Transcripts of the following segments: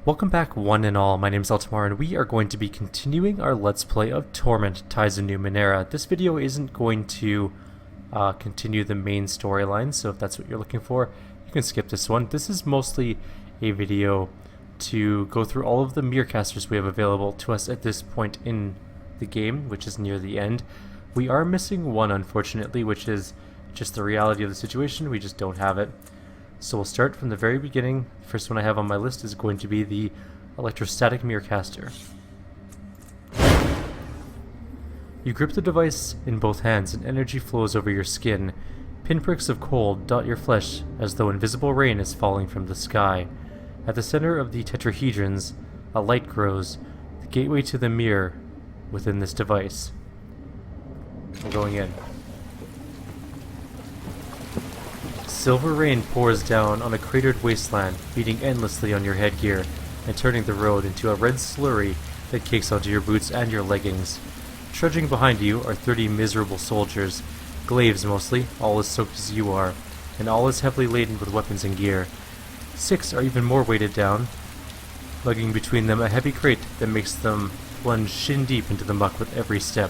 Welcome back one and all, my name is Eltimar and we are going to be continuing our Let's Play of Torment Ties in Numenera. This video isn't going to continue the main storyline, so if that's what you're looking for, you can skip this one. This is mostly a video to go through all of the Merecasters we have available to us at this point in the game, which is near the end. We are missing one, unfortunately, which is just the reality of the situation. We just don't have it. So we'll start from the very beginning. The first one I have on my list is going to be the Electrostatic Merecaster. You grip the device in both hands and energy flows over your skin. Pinpricks of cold dot your flesh as though invisible rain is falling from the sky. At the center of the tetrahedrons, a light grows, the gateway to the mirror within this device. I'm going in. Silver rain pours down on a cratered wasteland, beating endlessly on your headgear and turning the road into a red slurry that cakes onto your boots and your leggings. Trudging behind you are 30 miserable soldiers, glaives mostly, all as soaked as you are, and all as heavily laden with weapons and gear. 6 are even more weighted down, lugging between them a heavy crate that makes them plunge shin deep into the muck with every step.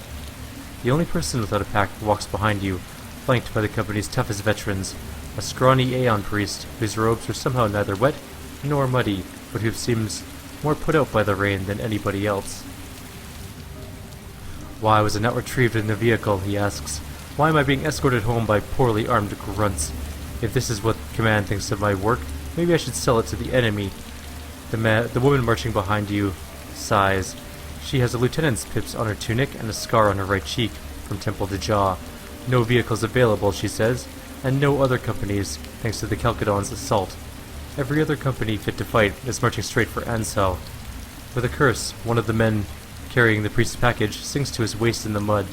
The only person without a pack walks behind you, flanked by the company's toughest veterans, a scrawny Aeon priest whose robes are somehow neither wet nor muddy, but who seems more put out by the rain than anybody else. Why was I not retrieved in the vehicle, he asks. Why am I being escorted home by poorly armed grunts? If this is what command thinks of my work, maybe I should sell it to the enemy. The woman marching behind you sighs. She has a lieutenant's pips on her tunic and a scar on her right cheek, from temple to jaw. No vehicles available, she says, and no other companies, thanks to the Chalcedon's assault. Every other company fit to fight is marching straight for Ansel. With a curse, one of the men carrying the priest's package sinks to his waist in the mud.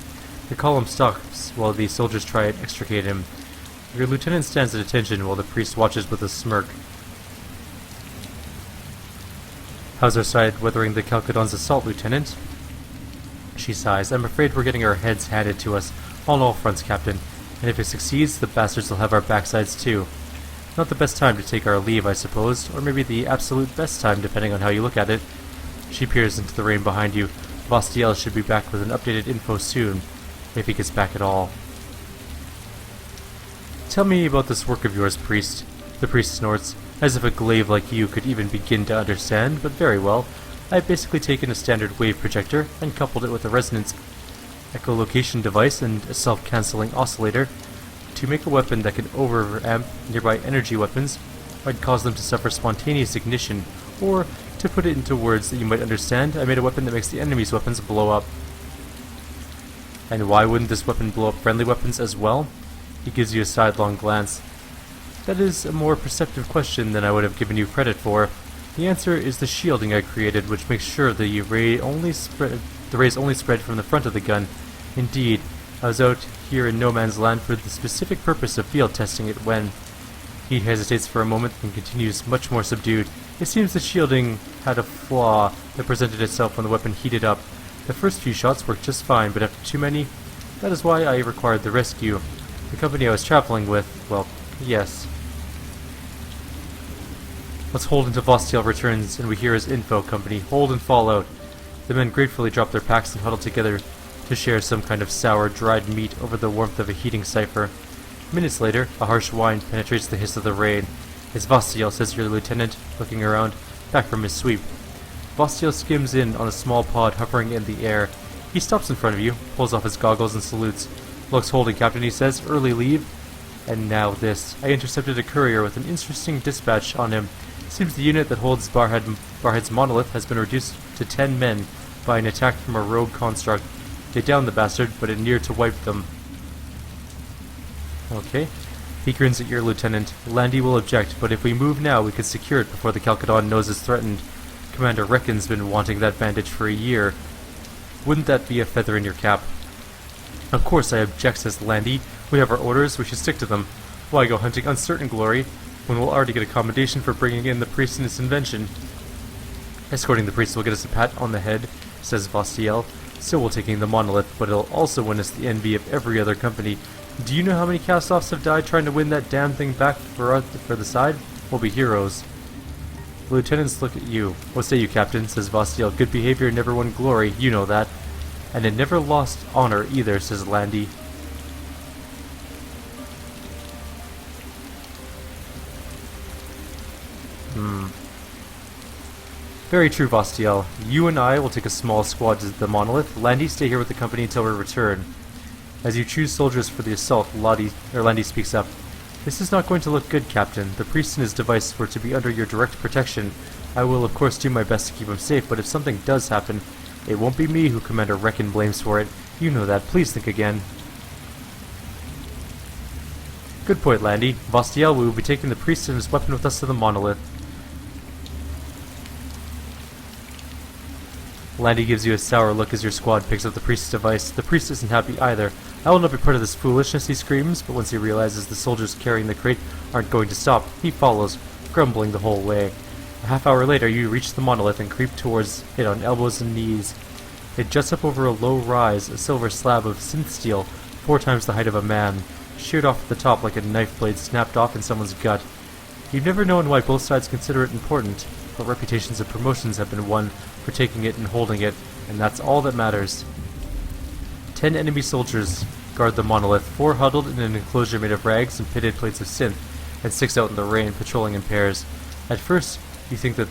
The column stops while the soldiers try to extricate him. Your lieutenant stands at attention while the priest watches with a smirk. How's our side weathering the Chalcedon's assault, Lieutenant? She sighs. I'm afraid we're getting our heads handed to us on all fronts, Captain. And if it succeeds, the bastards will have our backsides too. Not the best time to take our leave, I suppose, or maybe the absolute best time, depending on how you look at it. She peers into the rain behind you. Vostiel should be back with an updated info soon, if he gets back at all. Tell me about this work of yours, priest. The priest snorts, as if a glaive like you could even begin to understand, but very well. I've basically taken a standard wave projector and coupled it with a resonance echolocation device and a self-canceling oscillator to make a weapon that can overamp nearby energy weapons. I'd cause them to suffer spontaneous ignition, or, to put it into words that you might understand, I made a weapon that makes the enemy's weapons blow up. And why wouldn't this weapon blow up friendly weapons as well? He gives you a sidelong glance. That is a more perceptive question than I would have given you credit for. The answer is the shielding I created, which makes sure the rays only spread from the front of the gun. Indeed, I was out here in no man's land for the specific purpose of field testing it when... He hesitates for a moment and continues, much more subdued. It seems the shielding had a flaw that presented itself when the weapon heated up. The first few shots worked just fine, but after too many, that is why I required the rescue. The company I was traveling with, well, yes. Let's hold until Vostiel returns and we hear his info, company. Hold and fall out. The men gratefully drop their packs and huddle together to share some kind of sour, dried meat over the warmth of a heating cipher. Minutes later, a harsh whine penetrates the hiss of the rain. It's Vostiel, says your lieutenant, looking around, back from his sweep. Vostiel skims in on a small pod hovering in the air. He stops in front of you, pulls off his goggles and salutes. Looks holding, Captain, he says. Early leave? And now this. I intercepted a courier with an interesting dispatch on him. Seems the unit that holds Barhead's monolith has been reduced to 10 men by an attack from a rogue construct. They downed the bastard, but it neared to wipe them. Okay. He grins at your lieutenant. Landy will object, but if we move now, we could secure it before the Chalcedon knows it's threatened. Commander Reckon's been wanting that bandage for a year. Wouldn't that be a feather in your cap? Of course I object, says Landy. We have our orders, we should stick to them. Why go hunting uncertain glory when we'll already get accommodation for bringing in the priest and his invention? Escorting the priest will get us a pat on the head, says Vostiel. So will taking the monolith, but it'll also win us the envy of every other company. Do you know how many cast-offs have died trying to win that damn thing back for the side? We'll be heroes. The lieutenants look at you. What say you, Captain? Says Vostiel. Good behavior never won glory, you know that. And it never lost honor either, says Landy. Very true, Vostiel. You and I will take a small squad to the monolith. Landy, stay here with the company until we return. As you choose soldiers for the assault, Landy speaks up. This is not going to look good, Captain. The priest and his device were to be under your direct protection. I will, of course, do my best to keep him safe, but if something does happen, it won't be me who Commander Reckon blames for it. You know that. Please think again. Good point, Landy. Vostiel, we will be taking the priest and his weapon with us to the monolith. Landy gives you a sour look as your squad picks up the priest's device. The priest isn't happy either. I will not be part of this foolishness, he screams, but once he realizes the soldiers carrying the crate aren't going to stop, he follows, grumbling the whole way. A half hour later, you reach the monolith and creep towards it on elbows and knees. It juts up over a low rise, a silver slab of synth steel, 4 times the height of a man, sheared off at the top like a knife blade snapped off in someone's gut. You've never known why both sides consider it important, but reputations and promotions have been won for taking it and holding it, and that's all that matters. 10 enemy soldiers guard the monolith, 4 huddled in an enclosure made of rags and pitted plates of synth, and 6 out in the rain, patrolling in pairs. At first, you think that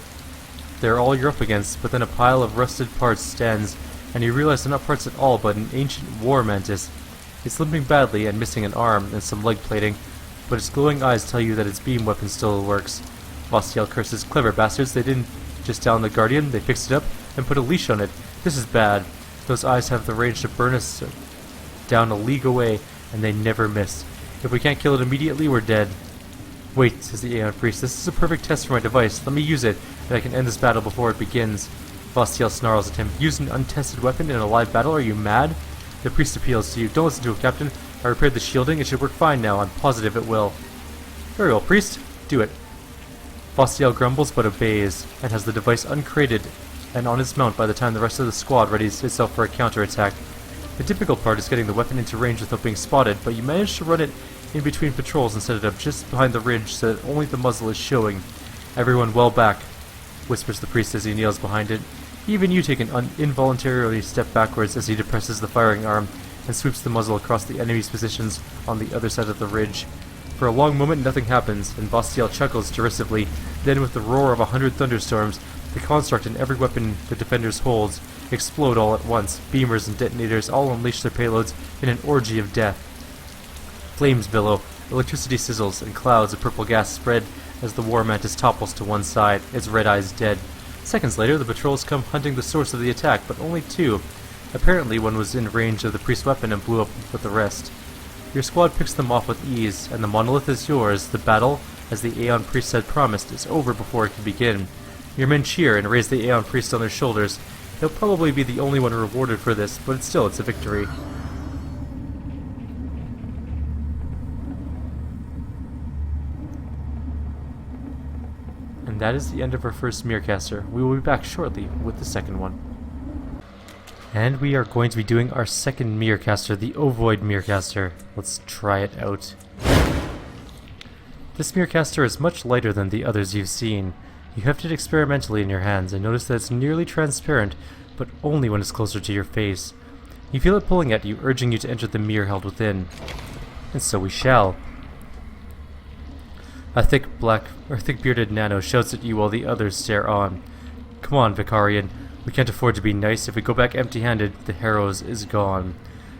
they're all you're up against, but then a pile of rusted parts stands, and you realize they're not parts at all, but an ancient war mantis. It's limping badly and missing an arm and some leg plating, but its glowing eyes tell you that its beam weapon still works. Vostiel curses, clever bastards, they didn't just down the Guardian, they fixed it up and put a leash on it. This is bad. Those eyes have the range to burn us down a league away, and they never miss. If we can't kill it immediately, we're dead. Wait, says the Aeon Priest, this is a perfect test for my device. Let me use it, and I can end this battle before it begins. Vostiel snarls at him. Use an untested weapon in a live battle? Are you mad? The priest appeals to you. Don't listen to him, Captain. I repaired the shielding. It should work fine now. I'm positive it will. Very well, priest. Do it. Vostiel grumbles but obeys, and has the device uncrated and on his mount by the time the rest of the squad readies itself for a counterattack. The difficult part is getting the weapon into range without being spotted, but you manage to run it in between patrols and set it up just behind the ridge so that only the muzzle is showing. Everyone well back, whispers the priest as he kneels behind it. Even you take an involuntarily step backwards as he depresses the firing arm and sweeps the muzzle across the enemy's positions on the other side of the ridge. For a long moment nothing happens, and Vostiel chuckles derisively. Then with the roar of 100 thunderstorms, the construct and every weapon the defenders holds explode all at once. Beamers and detonators all unleash their payloads in an orgy of death. Flames billow, electricity sizzles, and clouds of purple gas spread as the war mantis topples to one side, its red eyes dead. Seconds later, the patrols come hunting the source of the attack, but only 2. Apparently one was in range of the priest's weapon and blew up with the rest. Your squad picks them off with ease, and the monolith is yours. The battle, as the Aeon Priest had promised, is over before it can begin. Your men cheer and raise the Aeon Priest on their shoulders. He'll probably be the only one rewarded for this, but it's a victory. And that is the end of our first Merecaster. We will be back shortly with the second one. And we are going to be doing our second Merecaster, the Ovoid Merecaster. Let's try it out. This Merecaster is much lighter than the others you've seen. You heft it experimentally in your hands and notice that it's nearly transparent, but only when it's closer to your face. You feel it pulling at you, urging you to enter the mirror held within. And so we shall. A thick bearded nano shouts at you while the others stare on. Come on, Vicarian. We can't afford to be nice. If we go back empty-handed, the Harrows is gone.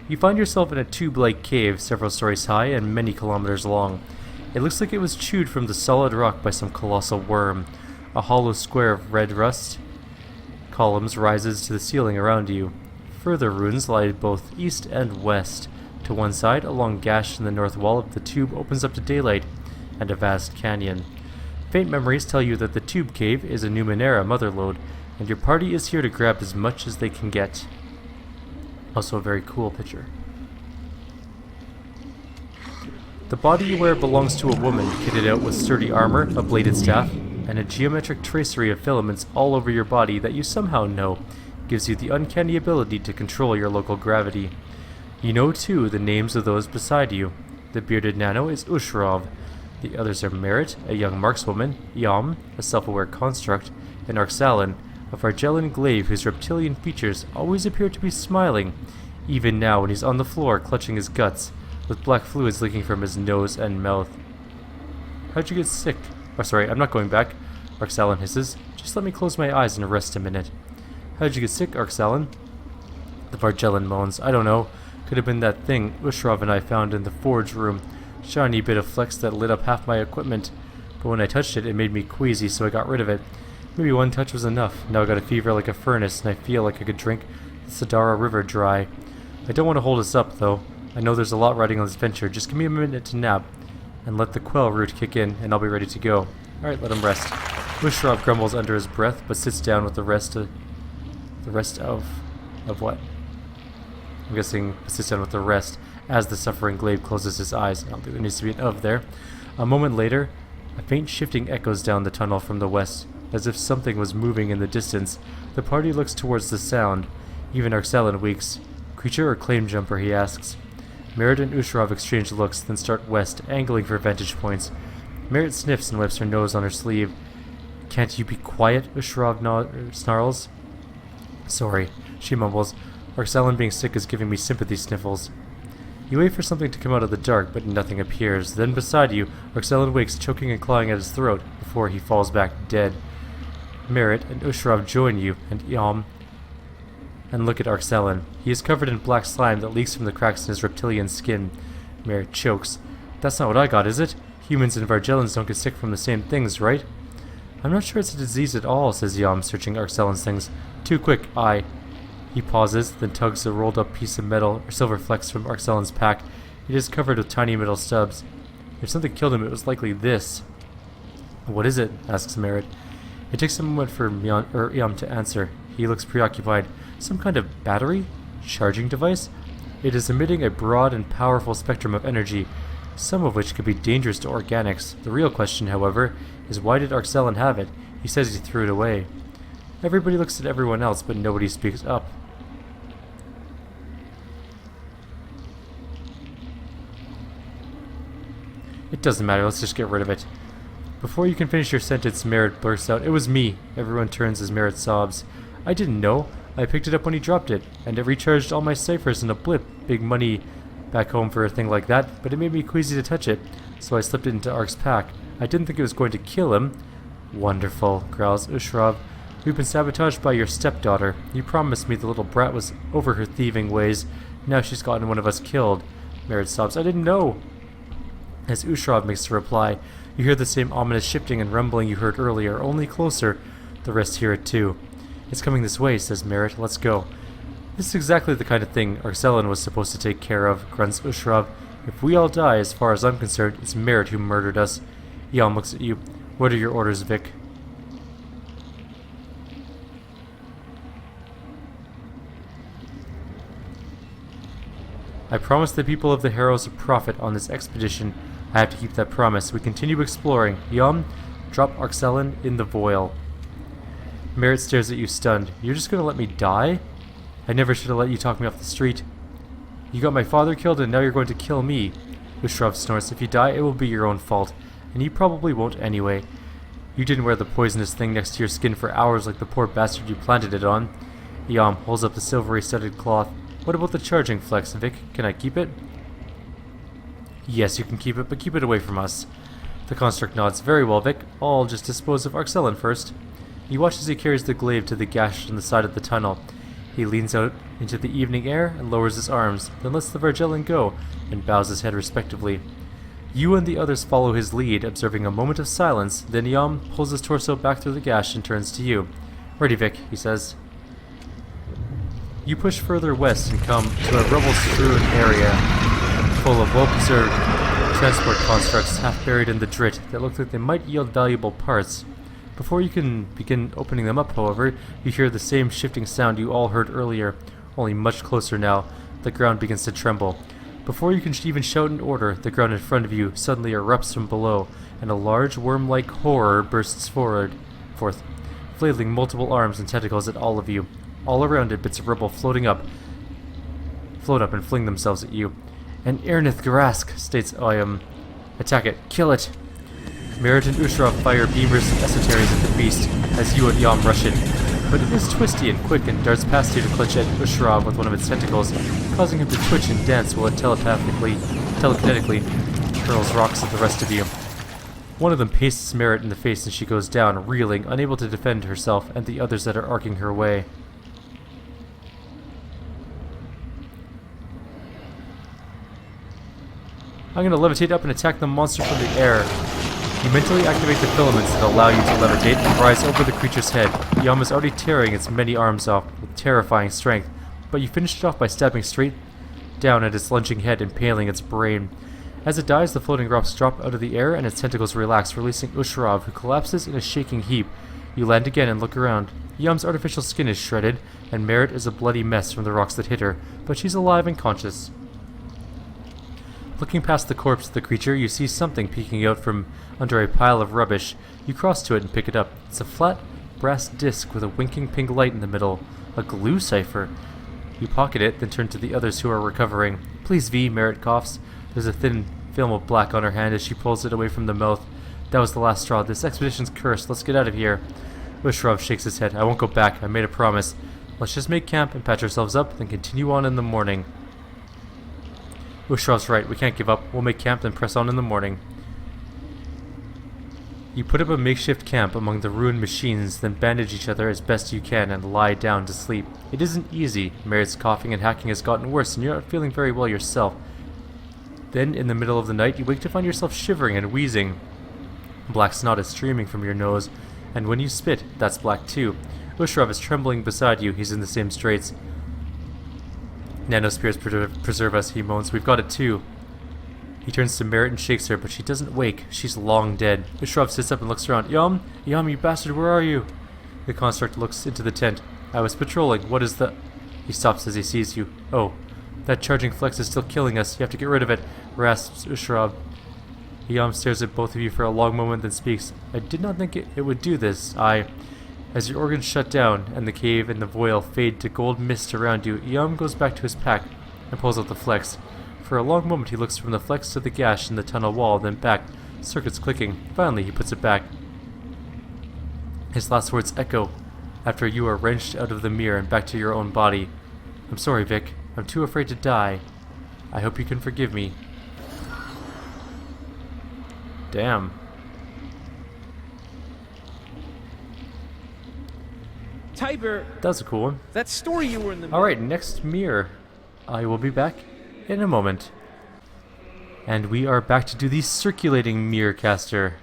You find yourself in a tube-like cave several stories high and many kilometers long. It looks like it was chewed from the solid rock by some colossal worm. A hollow square of red rust columns rises to the ceiling around you. Further ruins lie both east and west. To one side, a long gash in the north wall of the tube opens up to daylight and a vast canyon. Faint memories tell you that the tube cave is a Numenera motherlode, and your party is here to grab as much as they can get. Also a very cool picture. The body you wear belongs to a woman, kitted out with sturdy armor, a bladed staff, and a geometric tracery of filaments all over your body that you somehow know gives you the uncanny ability to control your local gravity. You know, too, the names of those beside you. The bearded nano is Ushrov. The others are Merit, a young markswoman, Yam, a self-aware construct, and Arxalan, a Vargellan glaive whose reptilian features always appear to be smiling, even now when he's on the floor clutching his guts, with black fluids leaking from his nose and mouth. How'd you get sick? Oh, sorry, I'm not going back, Arxalan hisses. Just let me close my eyes and rest a minute. How'd you get sick, Arxalan? The Vargellan moans. I don't know. Could have been that thing Ushrov and I found in the forge room. Shiny bit of flex that lit up half my equipment. But when I touched it, it made me queasy, so I got rid of it. Maybe one touch was enough. Now I got a fever like a furnace, and I feel like I could drink the Sadara River dry. I don't want to hold us up, though. I know there's a lot riding on this venture. Just give me a minute to nap, and let the quell root kick in, and I'll be ready to go. Alright, let him rest. Ushrov grumbles under his breath, but sits down with the rest of what? I'm guessing sits down with the rest as the suffering glaive closes his eyes. I don't think there needs to be an of there. A moment later, a faint shifting echoes down the tunnel from the west, as if something was moving in the distance. The party looks towards the sound. Even Arxalan weaks. Creature or claim jumper, he asks. Merit and Ushrov exchange looks, then start west, angling for vantage points. Merit sniffs and wipes her nose on her sleeve. Can't you be quiet? Ushrov snarls. Sorry, she mumbles. Arxalan being sick is giving me sympathy sniffles. You wait for something to come out of the dark, but nothing appears. Then beside you, Arxalan wakes, choking and clawing at his throat, before he falls back dead. Merit and Ushrov join you, and Yam, and look at Arxalan. He is covered in black slime that leaks from the cracks in his reptilian skin. Merit chokes. That's not what I got, is it? Humans and Vargellans don't get sick from the same things, right? I'm not sure it's a disease at all, says Yam, searching Arxalan's things. Too quick, He pauses, then tugs a rolled-up piece of metal or silver flecks from Arxalan's pack. It is covered with tiny metal stubs. If something killed him, it was likely this. What is it? Asks Merit. It takes a moment for Yam to answer. He looks preoccupied. Some kind of battery? Charging device? It is emitting a broad and powerful spectrum of energy, some of which could be dangerous to organics. The real question, however, is why did Arxalan have it? He says he threw it away. Everybody looks at everyone else, but nobody speaks up. It doesn't matter, let's just get rid of it. Before you can finish your sentence, Merit bursts out. It was me. Everyone turns as Merit sobs. I didn't know. I picked it up when he dropped it, and it recharged all my ciphers in a blip. Big money back home for a thing like that, but it made me queasy to touch it, so I slipped it into Ark's pack. I didn't think it was going to kill him. Wonderful, growls Ushrov. We've been sabotaged by your stepdaughter. You promised me the little brat was over her thieving ways. Now she's gotten one of us killed. Merit sobs. I didn't know. As Ushrov makes a reply, you hear the same ominous shifting and rumbling you heard earlier, only closer. The rest hear it too. It's coming this way, says Merit. Let's go. This is exactly the kind of thing Arxalan was supposed to take care of, grunts Ushrov. If we all die, as far as I'm concerned, it's Merit who murdered us. Yam looks at you. What are your orders, Vic? I promised the people of the Harrows a profit on this expedition. I have to keep that promise. We continue exploring. Yam, drop Arxalan in the voil. Merit stares at you stunned. You're just gonna let me die? I never should have let you talk me off the street. You got my father killed and now you're going to kill me. Ushrov snorts. If you die, it will be your own fault. And you probably won't anyway. You didn't wear the poisonous thing next to your skin for hours like the poor bastard you planted it on. Yam holds up the silvery studded cloth. What about the charging flex, Vic? Can I keep it? Yes, you can keep it, but keep it away from us. The construct nods. Very well, Vic. I'll just dispose of Arxalan first. You watch as he carries the glaive to the gash in the side of the tunnel. He leans out into the evening air and lowers his arms, then lets the Vargellan go and bows his head respectively. You and the others follow his lead, observing a moment of silence. Then Yam pulls his torso back through the gash and turns to you. Ready, Vic, he says. You push further west and come to a rubble-strewn area full of well-preserved transport constructs half buried in the drit that look like they might yield valuable parts. Before you can begin opening them up, however, you hear the same shifting sound you all heard earlier, only much closer now. The ground begins to tremble. Before you can even shout an order, the ground in front of you suddenly erupts from below, and a large worm-like horror bursts forth, flailing multiple arms and tentacles at all of you. All around it, bits of rubble float up and fling themselves at you. An Ernith Garask, states Oyam. Attack it. Kill it. Merit and Ushrov fire beamers and esoteries at the beast as you and Yom rush in. But it is twisty and quick and darts past you to clutch at Ushrov with one of its tentacles, causing him to twitch and dance while it telekinetically hurls rocks at the rest of you. One of them pastes Merit in the face and she goes down, reeling, unable to defend herself and the others that are arcing her way. I'm going to levitate up and attack the monster from the air. You mentally activate the filaments that allow you to levitate and rise over the creature's head. Yam is already tearing its many arms off with terrifying strength, but you finish it off by stabbing straight down at its lunging head, impaling its brain. As it dies, the floating rocks drop out of the air and its tentacles relax, releasing Ushrov, who collapses in a shaking heap. You land again and look around. Yam's artificial skin is shredded, and Merit is a bloody mess from the rocks that hit her, but she's alive and conscious. Looking past the corpse of the creature, you see something peeking out from under a pile of rubbish. You cross to it and pick it up. It's a flat, brass disc with a winking pink light in the middle. A glue cipher. You pocket it, then turn to the others who are recovering. Please, V, Merit coughs. There's a thin film of black on her hand as she pulls it away from the mouth. That was the last straw. This expedition's cursed. Let's get out of here. Ushrov shakes his head. I won't go back. I made a promise. Let's just make camp and patch ourselves up, then continue on in the morning. Ushrov's right. We can't give up. We'll make camp, then press on in the morning. You put up a makeshift camp among the ruined machines, then bandage each other as best you can and lie down to sleep. It isn't easy. Merit's coughing and hacking has gotten worse, and you're not feeling very well yourself. Then, in the middle of the night, you wake to find yourself shivering and wheezing. Black snot is streaming from your nose, and when you spit, that's black too. Ushrov is trembling beside you. He's in the same straits. Nanospheres preserve us, he moans. We've got it too. He turns to Merit and shakes her, but she doesn't wake. She's long dead. Ushrov sits up and looks around. Yum, you bastard, where are you? The construct looks into the tent. I was patrolling. What is the... He stops as he sees you. Oh, that charging flex is still killing us. You have to get rid of it, rasps Ushrov. Yum stares at both of you for a long moment, then speaks. I did not think it would do this. As your organs shut down and the cave and the voil fade to gold mist around you, Yum goes back to his pack and pulls out the flex. For a long moment he looks from the flex to the gash in the tunnel wall, then back, circuits clicking. Finally he puts it back. His last words echo after you are wrenched out of the mirror and back to your own body. I'm sorry, Vic. I'm too afraid to die. I hope you can forgive me. Damn. Tiber, that was a cool one. That story you were in the... Alright, next mirror. I will be back in a moment. And we are back to do the circulating Merecaster.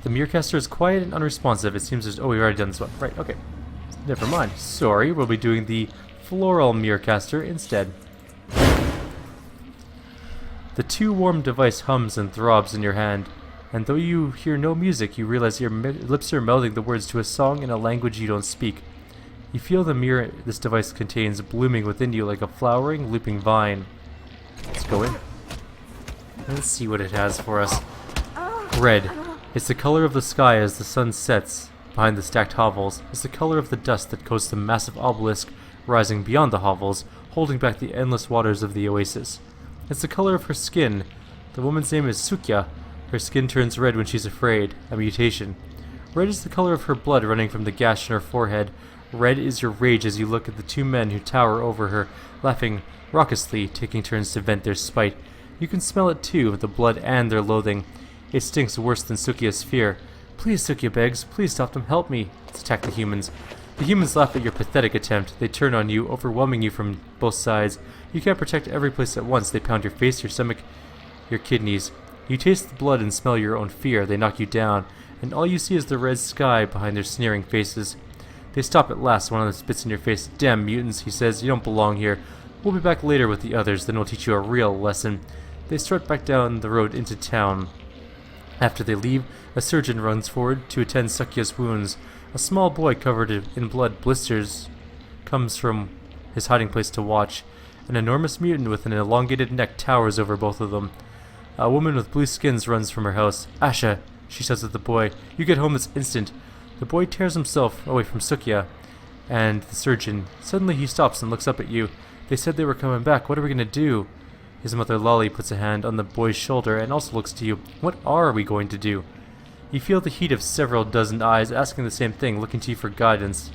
The Merecaster is quiet and unresponsive. It seems as... Oh, we've already done this one. Right, okay. Never mind. Sorry, we'll be doing the Floral Merecaster instead. The too-warm device hums and throbs in your hand. And though you hear no music, you realize your lips are mouthing the words to a song in a language you don't speak. You feel the mirror this device contains blooming within you like a flowering, looping vine. Let's go in. Let's see what it has for us. Red. It's the color of the sky as the sun sets behind the stacked hovels. It's the color of the dust that coats the massive obelisk rising beyond the hovels, holding back the endless waters of the oasis. It's the color of her skin. The woman's name is Sukya. Her skin turns red when she's afraid, a mutation. Red is the color of her blood running from the gash in her forehead. Red is your rage as you look at the two men who tower over her, laughing raucously, taking turns to vent their spite. You can smell it too, the blood and their loathing. It stinks worse than Sukya's fear. Please, Sukya begs, please stop them, help me. Let's attack the humans. The humans laugh at your pathetic attempt. They turn on you, overwhelming you from both sides. You can't protect every place at once. They pound your face, your stomach, your kidneys. You taste the blood and smell your own fear. They knock you down, and all you see is the red sky behind their sneering faces. They stop at last. One of them spits in your face. Damn mutants, he says. You don't belong here. We'll be back later with the others, then we'll teach you a real lesson. They strut back down the road into town. After they leave, a surgeon runs forward to attend Sukya's wounds. A small boy covered in blood blisters comes from his hiding place to watch. An enormous mutant with an elongated neck towers over both of them. A woman with blue skins runs from her house. Asha, she says to the boy, you get home this instant. The boy tears himself away from Sukya and the surgeon. Suddenly he stops and looks up at you. They said they were coming back. What are we going to do? His mother Lolly puts a hand on the boy's shoulder and also looks to you. What are we going to do? You feel the heat of several dozen eyes asking the same thing, looking to you for guidance.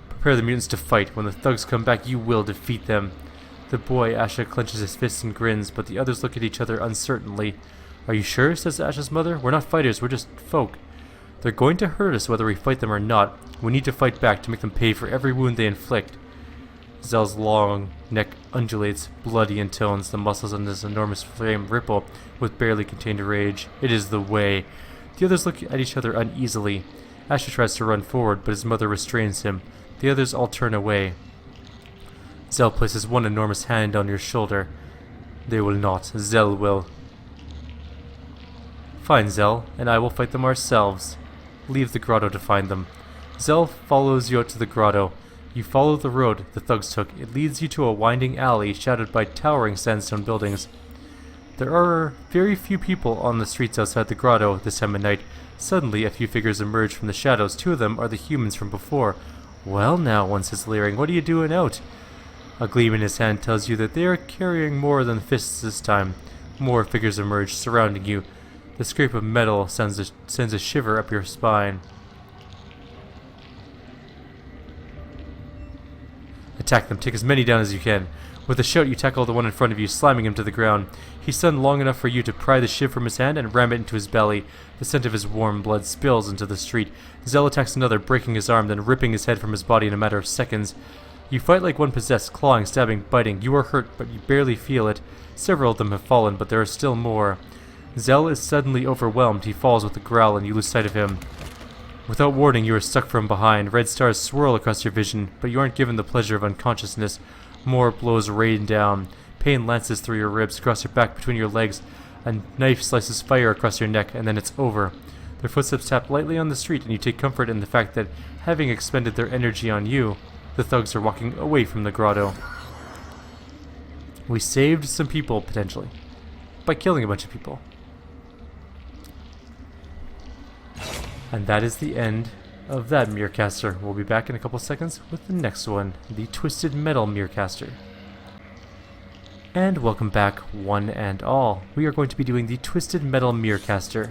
Prepare the mutants to fight. When the thugs come back, you will defeat them. The boy, Asha, clenches his fists and grins, but the others look at each other uncertainly. Are you sure? Says Asha's mother. We're not fighters, we're just folk. They're going to hurt us whether we fight them or not. We need to fight back to make them pay for every wound they inflict. Zell's long neck undulates, bloody in tones. The muscles on his enormous frame ripple with barely contained rage. It is the way. The others look at each other uneasily. Asha tries to run forward, but his mother restrains him. The others all turn away. Zell places one enormous hand on your shoulder. They will not. Zell will. Fine, Zell, and I will fight them ourselves. Leave the grotto to find them. Zell follows you out to the grotto. You follow the road the thugs took. It leads you to a winding alley shadowed by towering sandstone buildings. There are very few people on the streets outside the grotto this time of night. Suddenly, a few figures emerge from the shadows. Two of them are the humans from before. Well now, one says leering, what are you doing out? A gleam in his hand tells you that they are carrying more than fists this time. More figures emerge, surrounding you. The scrape of metal sends a shiver up your spine. Attack them. Take as many down as you can. With a shout, you tackle the one in front of you, slamming him to the ground. He's stunned long enough for you to pry the shiv from his hand and ram it into his belly. The scent of his warm blood spills into the street. Zell attacks another, breaking his arm, then ripping his head from his body in a matter of seconds. You fight like one possessed, clawing, stabbing, biting. You are hurt, but you barely feel it. Several of them have fallen, but there are still more. Zell is suddenly overwhelmed. He falls with a growl, and you lose sight of him. Without warning, you are struck from behind. Red stars swirl across your vision, but you aren't given the pleasure of unconsciousness. More blows rain down. Pain lances through your ribs, across your back, between your legs. A knife slices fire across your neck, and then it's over. Their footsteps tap lightly on the street, and you take comfort in the fact that, having expended their energy on you, the thugs are walking away from the grotto. We saved some people, potentially, by killing a bunch of people. And that is the end of that Merecaster. We'll be back in a couple seconds with the next one, the Twisted Metal Merecaster. And welcome back, one and all. We are going to be doing the Twisted Metal Merecaster.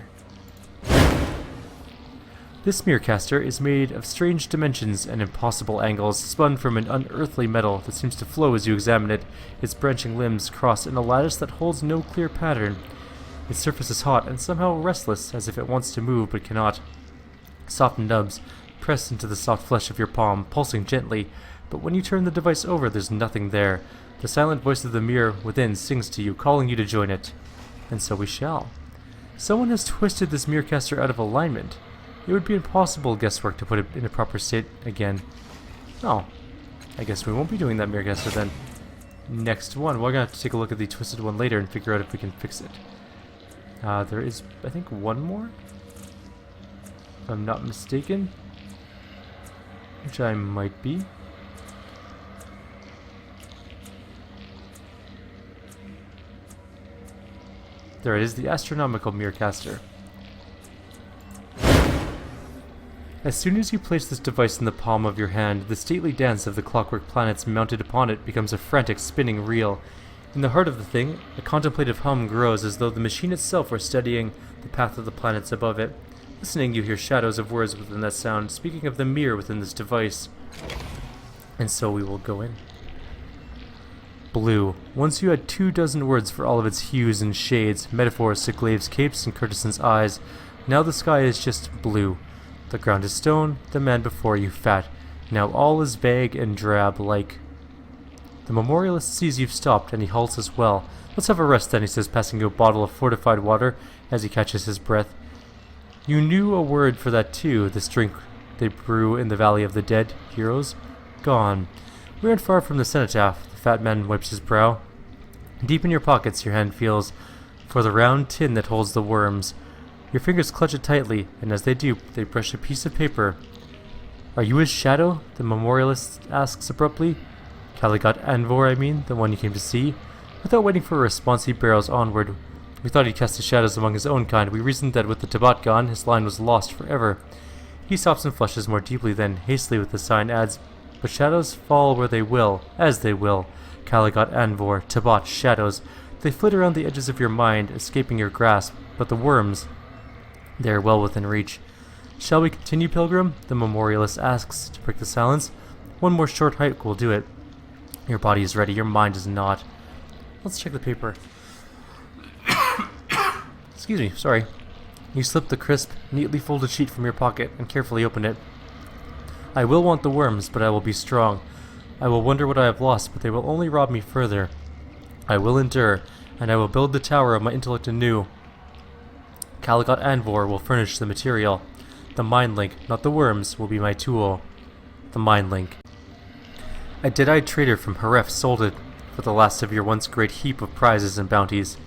This Merecaster is made of strange dimensions and impossible angles, spun from an unearthly metal that seems to flow as you examine it. Its branching limbs cross in a lattice that holds no clear pattern. Its surface is hot and somehow restless, as if it wants to move but cannot. Soft nubs press into the soft flesh of your palm, pulsing gently, but when you turn the device over, there's nothing there. The silent voice of the mirror within sings to you, calling you to join it. And so we shall. Someone has twisted this Merecaster out of alignment. It would be impossible guesswork to put it in a proper state again. Oh, I guess we won't be doing that Merecaster then. Next one, we're going to have to take a look at the twisted one later and figure out if we can fix it. There is, I think, one more? If I'm not mistaken. Which I might be. There it is, the Astronomical Merecaster. As soon as you place this device in the palm of your hand, the stately dance of the clockwork planets mounted upon it becomes a frantic spinning reel. In the heart of the thing, a contemplative hum grows as though the machine itself were studying the path of the planets above it. Listening, you hear shadows of words within that sound, speaking of the mirror within this device. And so we will go in. Blue. Once you had 24 words for all of its hues and shades, metaphors to glaives, capes, and courtesans' eyes. Now the sky is just blue. The ground is stone, the man before you fat. Now all is vague and drab like... The memorialist sees you've stopped, and he halts as well. Let's have a rest then, he says, passing you a bottle of fortified water as he catches his breath. You knew a word for that too, this drink they brew in the Valley of the Dead, heroes. Gone. We aren't far from the cenotaph, the fat man wipes his brow. Deep in your pockets your hand feels for the round tin that holds the worms. Your fingers clutch it tightly, and as they do, they brush a piece of paper. Are you his shadow? The memorialist asks abruptly. Caligot Anvor, I mean, the one you came to see. Without waiting for a response, he barrels onward. We thought he'd cast the shadows among his own kind. We reasoned that with the Tabat gone, his line was lost forever. He stops and flushes more deeply, then, hastily with the sign, adds, But shadows fall where they will, as they will. Caligot, Anvor, Tabat, shadows. They flit around the edges of your mind, escaping your grasp, but the worms, they are well within reach. Shall we continue, Pilgrim? The memorialist asks to break the silence. One more short hike will do it. Your body is ready, your mind is not. Let's check the paper. Excuse me, sorry. You slip the crisp, neatly folded sheet from your pocket and carefully open it. I will want the worms, but I will be strong. I will wonder what I have lost, but they will only rob me further. I will endure, and I will build the tower of my intellect anew. Caligot Anvor will furnish the material. The mind link, not the worms, will be my tool. The mind link. A dead-eyed trader from Haref sold it for the last of your once great heap of prizes and bounties.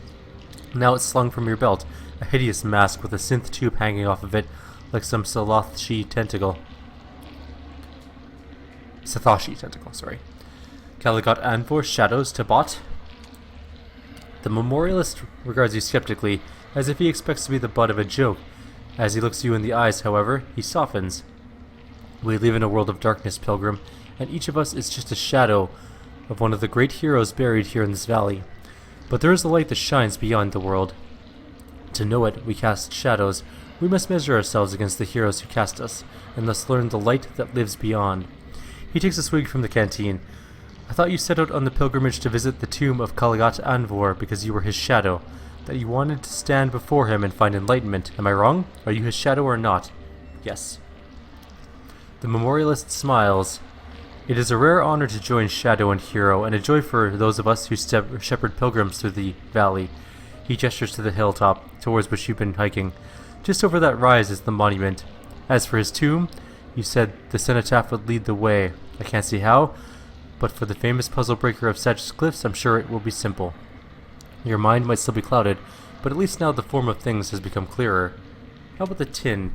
Now it's slung from your belt, a hideous mask with a synth tube hanging off of it, like some Salothshi tentacle. Sathashi tentacle, sorry. Caligot Anvor shadows Tabat. The memorialist regards you skeptically, as if he expects to be the butt of a joke. As he looks you in the eyes, however, he softens. We live in a world of darkness, Pilgrim, and each of us is just a shadow of one of the great heroes buried here in this valley. But there is a light that shines beyond the world. To know it, we cast shadows. We must measure ourselves against the heroes who cast us, and thus learn the light that lives beyond. He takes a swig from the canteen. I thought you set out on the pilgrimage to visit the tomb of Caligot Anvor because you were his shadow, that you wanted to stand before him and find enlightenment. Am I wrong? Are you his shadow or not? Yes. The memorialist smiles. It is a rare honor to join shadow and hero, and a joy for those of us who shepherd pilgrims through the valley. He gestures to the hilltop, towards which you've been hiking. Just over that rise is the monument. As for his tomb, you said the cenotaph would lead the way. I can't see how, but for the famous puzzle breaker of Sagitt's Cliffs, I'm sure it will be simple. Your mind might still be clouded, but at least now the form of things has become clearer. How about the tin?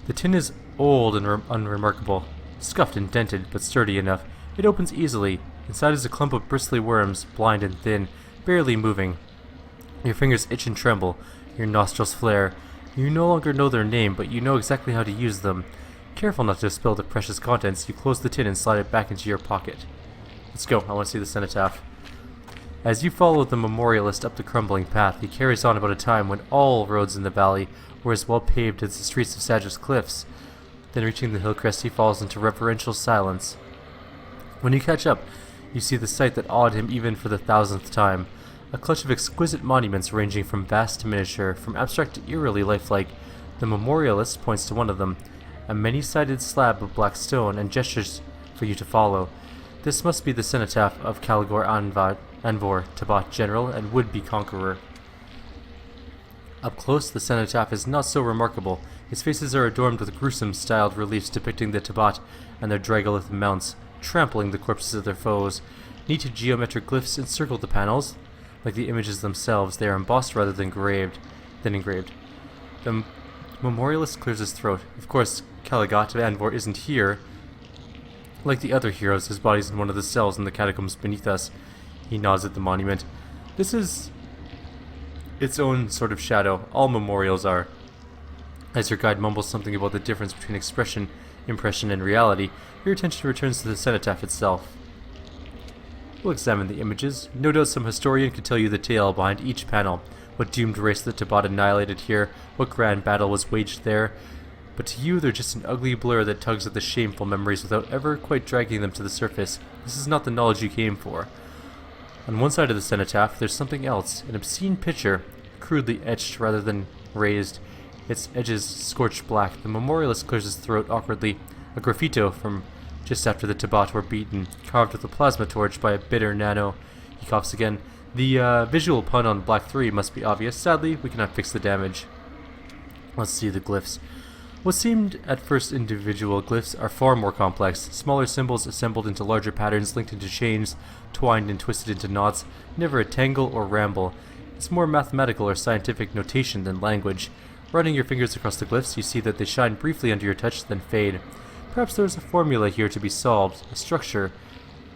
The tin is old and unremarkable, scuffed and dented, but sturdy enough. It opens easily. Inside is a clump of bristly worms, blind and thin, barely moving. Your fingers itch and tremble. Your nostrils flare. You no longer know their name, but you know exactly how to use them. Careful not to spill the precious contents, you close the tin and slide it back into your pocket. Let's go, I want to see the cenotaph. As you follow the memorialist up the crumbling path, he carries on about a time when all roads in the valley were as well paved as the streets of Sagitt's Cliffs. Then reaching the hill crest, he falls into reverential silence. When you catch up, you see the sight that awed him even for the 1000th time. A clutch of exquisite monuments ranging from vast to miniature, from abstract to eerily lifelike. The memorialist points to one of them, a many-sided slab of black stone, and gestures for you to follow. This must be the cenotaph of Caligor Anvor, Tabat general and would-be conqueror. Up close, the cenotaph is not so remarkable. His faces are adorned with gruesome styled reliefs depicting the Tabat and their dragolith mounts, trampling the corpses of their foes. Neat geometric glyphs encircle the panels. Like the images themselves, they are embossed rather than engraved. The memorialist clears his throat. Of course, Caligot Anvor isn't here. Like the other heroes, his body's in one of the cells in the catacombs beneath us. He nods at the monument. This is its own sort of shadow. All memorials are. As your guide mumbles something about the difference between expression, impression, and reality, your attention returns to the cenotaph itself. We'll examine the images. No doubt some historian could tell you the tale behind each panel. What doomed race the Tabat annihilated here, what grand battle was waged there. But to you, they're just an ugly blur that tugs at the shameful memories without ever quite dragging them to the surface. This is not the knowledge you came for. On one side of the cenotaph, there's something else, an obscene picture, crudely etched rather than raised, its edges scorched black. The memorialist clears his throat awkwardly. A graffito from just after the Tabat were beaten, carved with a plasma torch by a bitter nano. He coughs again. The visual pun on Black 3 must be obvious. Sadly, we cannot fix the damage. Let's see the glyphs. What seemed at first individual glyphs are far more complex, smaller symbols assembled into larger patterns linked into chains, twined and twisted into knots, never a tangle or ramble. It's more mathematical or scientific notation than language. Running your fingers across the glyphs, you see that they shine briefly under your touch, then fade. Perhaps there is a formula here to be solved, a structure,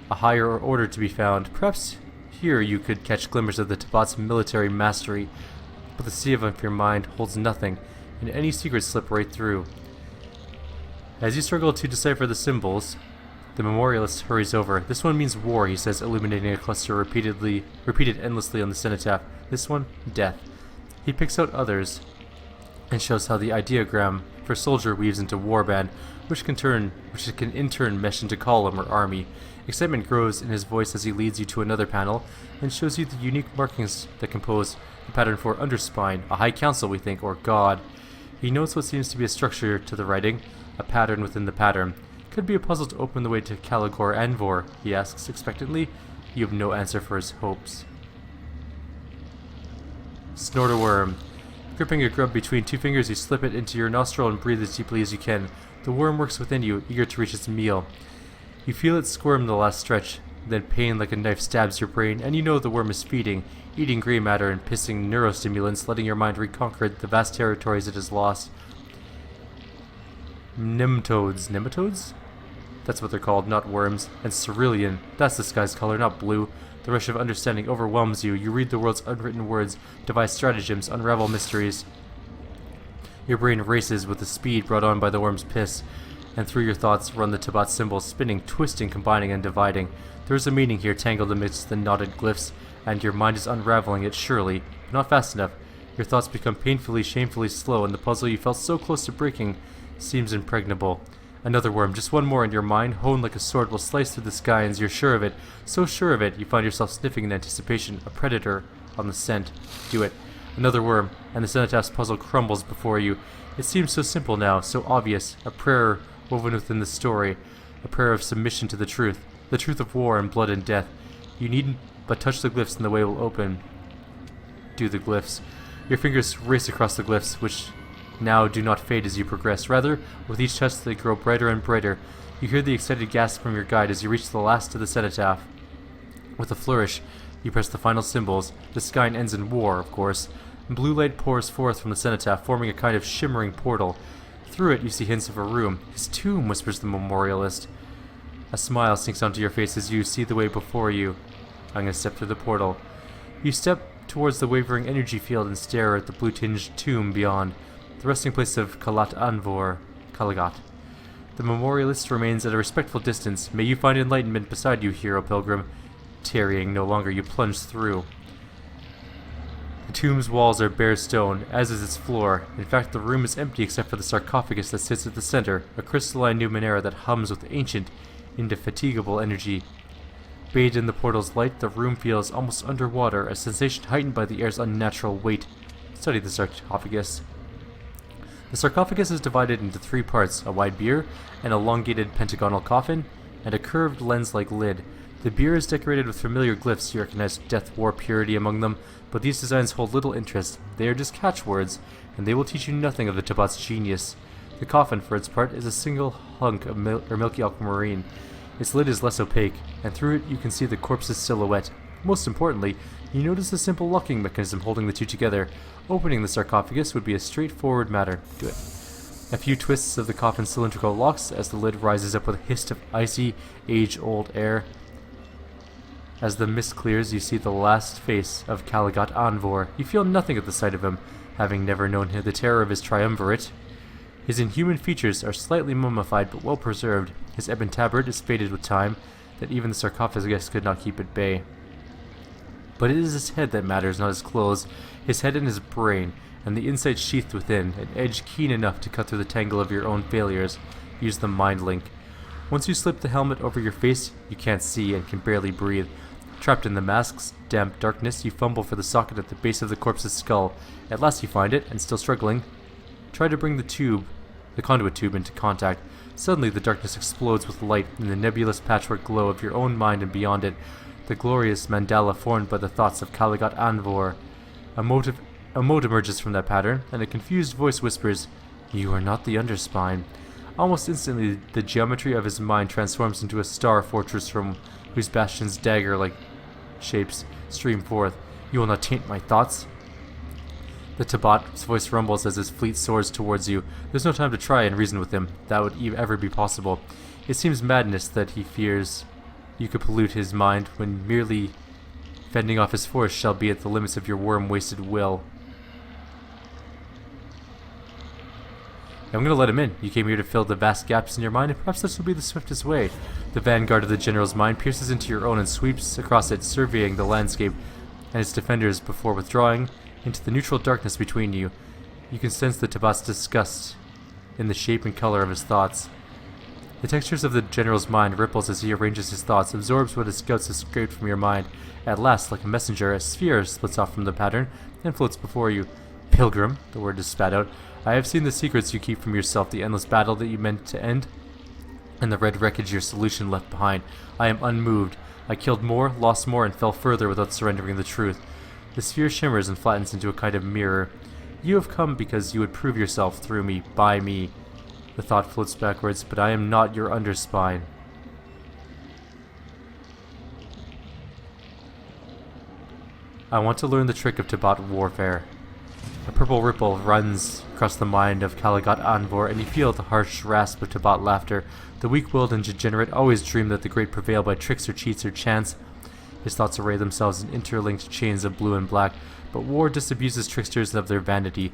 a higher order to be found. Perhaps here you could catch glimmers of the Tabat's military mastery, but the sea of your mind holds nothing, and any secrets slip right through. As you struggle to decipher the symbols, The memorialist hurries over. "This one means war," he says, illuminating a cluster repeated endlessly on the cenotaph. "This one, death." He picks out others and shows how the ideogram for soldier weaves into warband, which can in turn mesh into column or army. Excitement grows in his voice as he leads you to another panel and shows you the unique markings that compose the pattern for underspine, a high council, we think, or god. He notes what seems to be a structure to the writing, a pattern within the pattern. "Could be a puzzle to open the way to Caligor Anvor," he asks expectantly. You have no answer for his hopes. Snort a worm. Gripping a grub between two fingers, you slip it into your nostril and breathe as deeply as you can. The worm works within you, eager to reach its meal. You feel it squirm the last stretch, then pain like a knife stabs your brain, and you know the worm is feeding, eating gray matter and pissing neurostimulants, letting your mind reconquer the vast territories it has lost. Nematodes? That's what they're called, not worms. And cerulean, that's the sky's color, not blue. The rush of understanding overwhelms you. You read the world's unwritten words, devise stratagems, unravel mysteries. Your brain races with the speed brought on by the worm's piss, and through your thoughts run the Tabat symbols, spinning, twisting, combining, and dividing. There is a meaning here tangled amidst the knotted glyphs, and your mind is unraveling it surely, but not fast enough. Your thoughts become painfully, shamefully slow, and the puzzle you felt so close to breaking seems impregnable. Another worm, just one more in your mind, honed like a sword, will slice through the sky, and you're sure of it. So sure of it, you find yourself sniffing in anticipation, a predator on the scent. Do it. Another worm, and the cenotaph's puzzle crumbles before you. It seems so simple now, so obvious, a prayer woven within the story, a prayer of submission to the truth of war and blood and death. You needn't but touch the glyphs and the way will open. Do the glyphs. Your fingers race across the glyphs, which now do not fade as you progress. Rather, with each touch they grow brighter and brighter. You hear the excited gasp from your guide as you reach the last of the cenotaph. With a flourish, you press the final symbols. The sky ends in war, of course. Blue light pours forth from the cenotaph, forming a kind of shimmering portal. Through it, you see hints of a room. "His tomb," whispers the memorialist. A smile sinks onto your face as you see the way before you. I'm going to step through the portal. You step towards the wavering energy field and stare at the blue-tinged tomb beyond, the resting place of Kalagat. The memorialist remains at a respectful distance. "May you find enlightenment beside you, hero pilgrim." Tarrying no longer, you plunge through. The tomb's walls are bare stone, as is its floor. In fact, the room is empty except for the sarcophagus that sits at the center, a crystalline Numenera that hums with ancient, indefatigable energy. Bathed in the portal's light, the room feels almost underwater, a sensation heightened by the air's unnatural weight. Study the sarcophagus. The sarcophagus is divided into three parts: a wide bier, an elongated pentagonal coffin, and a curved lens-like lid. The bier is decorated with familiar glyphs. You recognize death, war, purity among them, but these designs hold little interest. They are just catchwords, and they will teach you nothing of the Tabat's genius. The coffin, for its part, is a single hunk of milky aquamarine. Its lid is less opaque, and through it you can see the corpse's silhouette. Most importantly, you notice a simple locking mechanism holding the two together. Opening the sarcophagus would be a straightforward matter. Do it. A few twists of the coffin's cylindrical locks as the lid rises up with a hissed of icy, age-old air. As the mist clears, you see the last face of Kalagat Anvor. You feel nothing at the sight of him, having never known the terror of his triumvirate. His inhuman features are slightly mummified but well preserved. His ebon tabard is faded with time, that even the sarcophagus could not keep at bay. But it is his head that matters, not his clothes. His head and his brain, and the insight sheathed within, an edge keen enough to cut through the tangle of your own failures. Use the mind link. Once you slip the helmet over your face, you can't see and can barely breathe. Trapped in the mask's damp darkness, you fumble for the socket at the base of the corpse's skull. At last you find it, and still struggling, try to bring the conduit tube into contact. Suddenly the darkness explodes with light in the nebulous patchwork glow of your own mind, and beyond it, the glorious mandala formed by the thoughts of Kalagat Anvor. A mote emerges from that pattern, and a confused voice whispers, "You are not the underspine." Almost instantly, the geometry of his mind transforms into a star fortress from whose bastions dagger-like shapes stream forth. "You will not taint my thoughts." The Tabat's voice rumbles as his fleet soars towards you. There's no time to try and reason with him. That would ever be possible. It seems madness that he fears you could pollute his mind when merely fending off his force shall be at the limits of your worm-wasted will. I'm gonna let him in. You came here to fill the vast gaps in your mind, and perhaps this will be the swiftest way. The vanguard of the general's mind pierces into your own and sweeps across it, surveying the landscape and its defenders before withdrawing into the neutral darkness between you. You can sense the Tabat's disgust in the shape and color of his thoughts. The textures of the general's mind ripples as he arranges his thoughts, absorbs what his scouts have scraped from your mind. At last, like a messenger, a sphere splits off from the pattern and floats before you. Pilgrim, the word is spat out, I have seen the secrets you keep from yourself, the endless battle that you meant to end, and the red wreckage your solution left behind. I am unmoved. I killed more, lost more, and fell further without surrendering the truth. The sphere shimmers and flattens into a kind of mirror. You have come because you would prove yourself through me, by me. The thought floats backwards, but I am not your underspine. I want to learn the trick of Tabat warfare. A purple ripple runs across the mind of Caligot Anvor, and you feel the harsh rasp of Tabat laughter. The weak-willed and degenerate always dream that the great prevail by tricks or cheats or chance. His thoughts array themselves in interlinked chains of blue and black, but war disabuses tricksters of their vanity.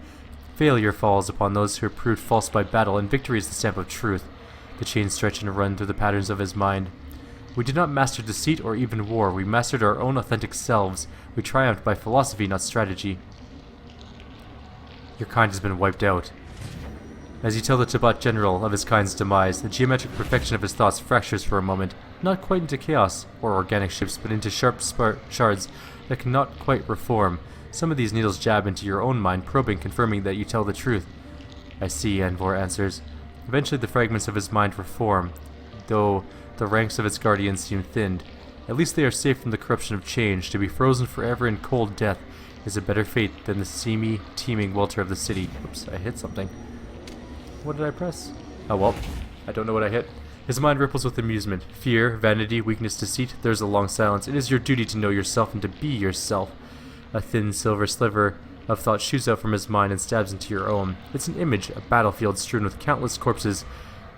Failure falls upon those who are proved false by battle, and victory is the stamp of truth. The chains stretch and run through the patterns of his mind. We did not master deceit or even war. We mastered our own authentic selves. We triumphed by philosophy, not strategy. Your kind has been wiped out. As you tell the Tabat general of his kind's demise, the geometric perfection of his thoughts fractures for a moment, not quite into chaos or organic shapes, but into sharp shards that cannot quite reform. Some of these needles jab into your own mind, probing, confirming that you tell the truth. I see, Anvor answers. Eventually the fragments of his mind reform, though the ranks of its guardians seem thinned. At least they are safe from the corruption of change. To be frozen forever in cold death is a better fate than the seamy, teeming welter of the city. Oops, I hit something. What did I press? Oh well, I don't know what I hit. His mind ripples with amusement. Fear, vanity, weakness, deceit. There's a long silence. It is your duty to know yourself and to be yourself. A thin silver sliver of thought shoots out from his mind and stabs into your own. It's an image, a battlefield strewn with countless corpses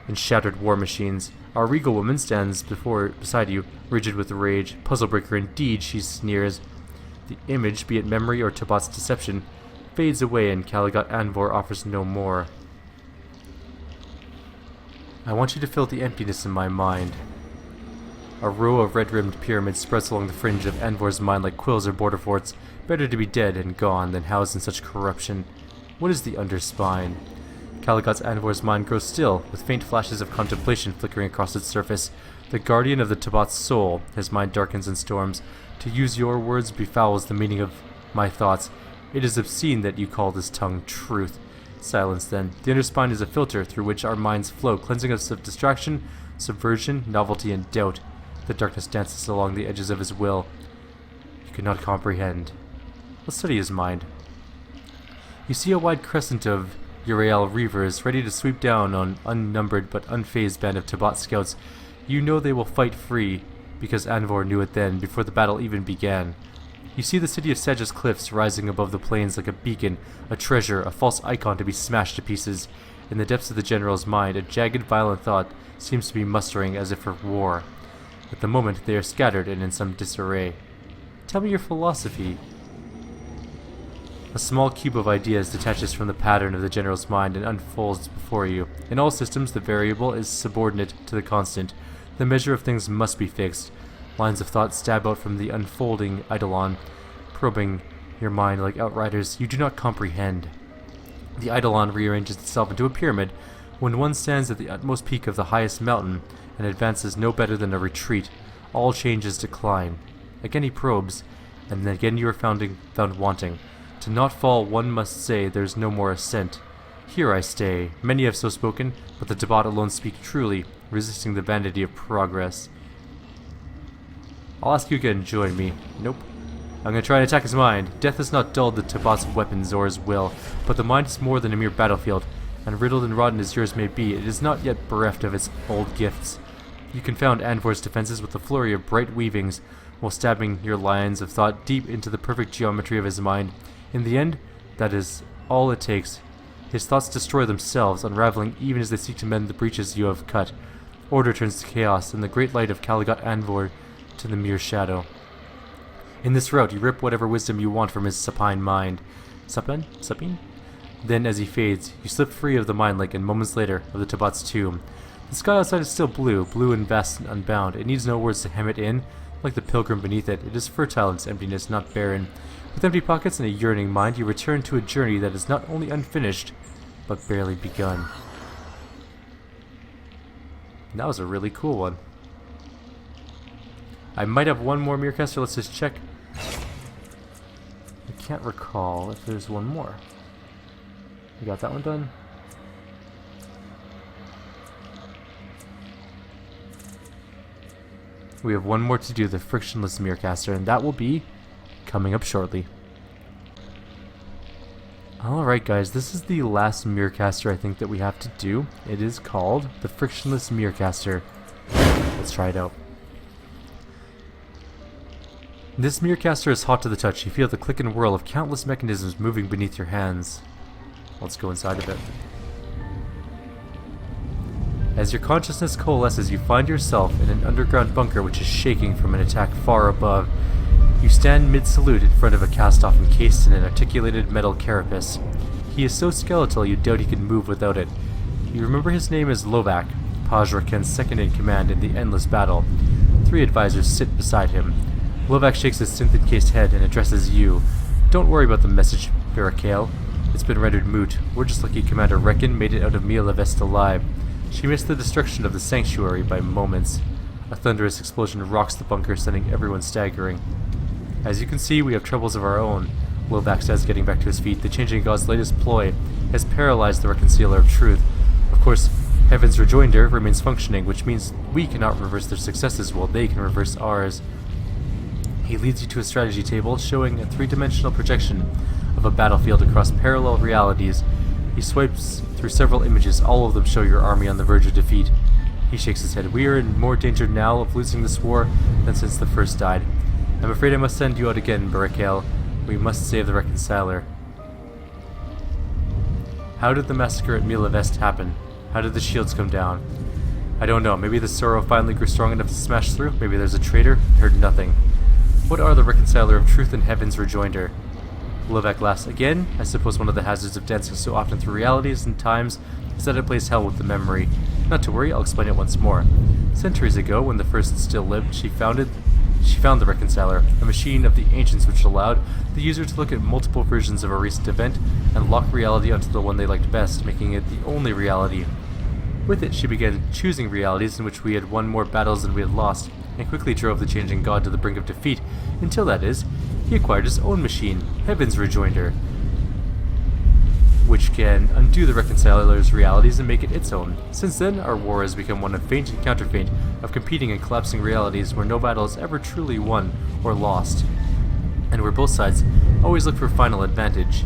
and shattered war machines. Our regal woman stands beside you, rigid with rage. Puzzle-breaker indeed, she sneers. The image, be it memory or Tabat's deception, fades away and Caligot Anvor offers no more. I want you to fill the emptiness in my mind. A row of red-rimmed pyramids spreads along the fringe of Anvor's mind like quills or border forts. Better to be dead and gone than housed in such corruption. What is the underspine? Caligot Anvor's mind grows still, with faint flashes of contemplation flickering across its surface. The guardian of the Tabat's soul, his mind darkens and storms. To use your words befouls the meaning of my thoughts. It is obscene that you call this tongue truth. Silence then. The underspine is a filter through which our minds flow, cleansing us of distraction, subversion, novelty, and doubt. The darkness dances along the edges of his will. You cannot comprehend. Let's study his mind. You see a wide crescent of Uriel reavers ready to sweep down on unnumbered but unfazed band of Tabat scouts. You know they will fight free, because Anvor knew it then, before the battle even began. You see the city of Sage's cliffs rising above the plains like a beacon, a treasure, a false icon to be smashed to pieces. In the depths of the general's mind, a jagged, violent thought seems to be mustering as if for war. At the moment, they are scattered and in some disarray. Tell me your philosophy. A small cube of ideas detaches from the pattern of the general's mind and unfolds before you. In all systems, the variable is subordinate to the constant. The measure of things must be fixed. Lines of thought stab out from the unfolding eidolon, probing your mind like outriders you do not comprehend. The eidolon rearranges itself into a pyramid. When one stands at the utmost peak of the highest mountain and advances no better than a retreat, all changes decline. Again he probes, and then again you are found wanting. To not fall, one must say there's no more ascent. Here I stay. Many have so spoken, but the Tabat alone speak truly, resisting the vanity of progress. I'll ask you again, join me. Nope. I'm gonna try and attack his mind. Death has not dulled the Tabat's weapons or his will, but the mind is more than a mere battlefield, and riddled and rotten as yours may be, it is not yet bereft of its old gifts. You confound Anvor's defenses with a flurry of bright weavings, while stabbing your lines of thought deep into the perfect geometry of his mind. In the end, that is all it takes. His thoughts destroy themselves, unraveling even as they seek to mend the breaches you have cut. Order turns to chaos, and the great light of Caligot Anvor to the mere shadow. In this route, you rip whatever wisdom you want from his supine mind. Supine? Then, as he fades, you slip free of the mind link and moments later of the Tabat's tomb. The sky outside is still blue, blue and vast and unbound. It needs no words to hem it in. Like the pilgrim beneath it, it is fertile in its emptiness, not barren. With empty pockets and a yearning mind, you return to a journey that is not only unfinished, but barely begun. And that was a really cool one. I might have one more Merecaster, let's just check. I can't recall if there's one more. You got that one done? We have one more to do, the Frictionless Merecaster, and that will be coming up shortly. Alright guys, this is the last Merecaster I think that we have to do. It is called the Frictionless Merecaster. Let's try it out. This Merecaster is hot to the touch. You feel the click and whirl of countless mechanisms moving beneath your hands. Let's go inside of it. As your consciousness coalesces, you find yourself in an underground bunker which is shaking from an attack far above. You stand mid-salute in front of a cast-off encased in an articulated metal carapace. He is so skeletal you doubt he can move without it. You remember his name is Lovak, Pajraken's second-in-command in the endless battle. 3 advisors sit beside him. Lovak shakes his synth-encased head and addresses you. Don't worry about the message, Barakale. It's been rendered moot. We're just lucky Commander Reckon made it out of Mia Levest alive. She missed the destruction of the sanctuary by moments. A thunderous explosion rocks the bunker, sending everyone staggering. As you can see, we have troubles of our own. Lovak says, getting back to his feet. The Changing God's latest ploy has paralyzed the Reconciler of Truth. Of course, Heaven's Rejoinder remains functioning, which means we cannot reverse their successes while they can reverse ours. He leads you to a strategy table showing a 3-dimensional projection of a battlefield across parallel realities. He swipes through several images, all of them show your army on the verge of defeat. He shakes his head. We are in more danger now of losing this war than since the first died. I'm afraid I must send you out again, Barakale. We must save the Reconciler. How did the massacre at Mia Levest happen? How did the shields come down? I don't know. Maybe the Sorrow finally grew strong enough to smash through. Maybe there's a traitor. I heard nothing. What are the Reconciler of Truth and Heaven's Rejoinder? Lovak laughs again. I suppose one of the hazards of dancing so often through realities and times is that it plays hell with the memory. Not to worry, I'll explain it once more. Centuries ago, when the First still lived, she found the Reconciler, a machine of the ancients which allowed the user to look at multiple versions of a recent event and lock reality onto the one they liked best, making it the only reality. With it, she began choosing realities in which we had won more battles than we had lost, and quickly drove the Changing God to the brink of defeat, until, that is, he acquired his own machine, Heaven's Rejoinder, which can undo the Reconciler's realities and make it its own. Since then, our war has become one of feint and counterfeint, of competing and collapsing realities where no battle is ever truly won or lost, and where both sides always look for final advantage.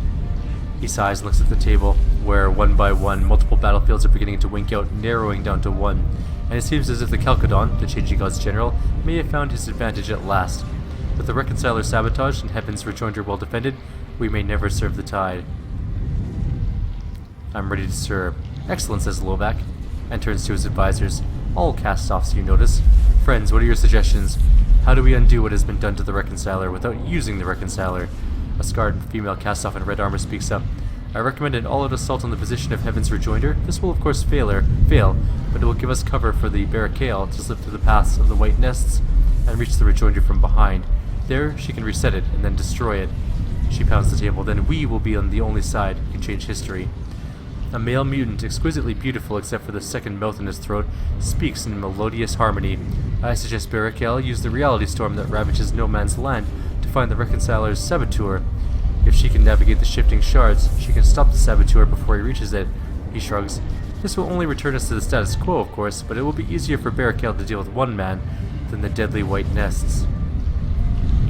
He sighs and looks at the table, where one by one multiple battlefields are beginning to wink out, narrowing down to one, and it seems as if the Calcadon, the Changing God's general, may have found his advantage at last. With the Reconciler sabotaged and Heaven's Rejoinder well defended, we may never serve the tide. I'm ready to serve. Excellent, says Lovak, and turns to his advisors. All cast-offs, you notice. Friends, what are your suggestions? How do we undo what has been done to the Reconciler without using the Reconciler? A scarred female cast-off in red armor speaks up. I recommend an all-out assault on the position of Heaven's Rejoinder. This will of course fail, but it will give us cover for the Barakale to slip through the paths of the white nests and reach the Rejoinder from behind. There, she can reset it and then destroy it. She pounds the table. Then we will be on the only side who can change history. A male mutant, exquisitely beautiful except for the second mouth in his throat, speaks in melodious harmony. I suggest Barakale use the reality storm that ravages no man's land to find the Reconciler's saboteur. If she can navigate the shifting shards, she can stop the saboteur before he reaches it. He shrugs. This will only return us to the status quo, of course, but it will be easier for Barakale to deal with one man than the deadly white nests.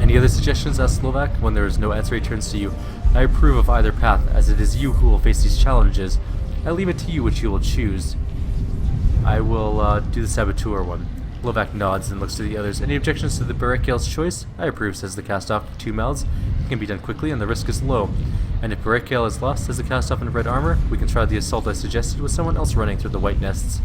Any other suggestions? Asks Slovak. When there is no answer, he turns to you. I approve of either path, as it is you who will face these challenges. I leave it to you which you will choose. I will do the saboteur one. Lovak nods and looks to the others. Any objections to the Barakale's choice? I approve, says the cast-off with 2 mouths. It can be done quickly and the risk is low. And if Barakale is lost, says the cast-off in red armor, we can try the assault I suggested with someone else running through the white nests.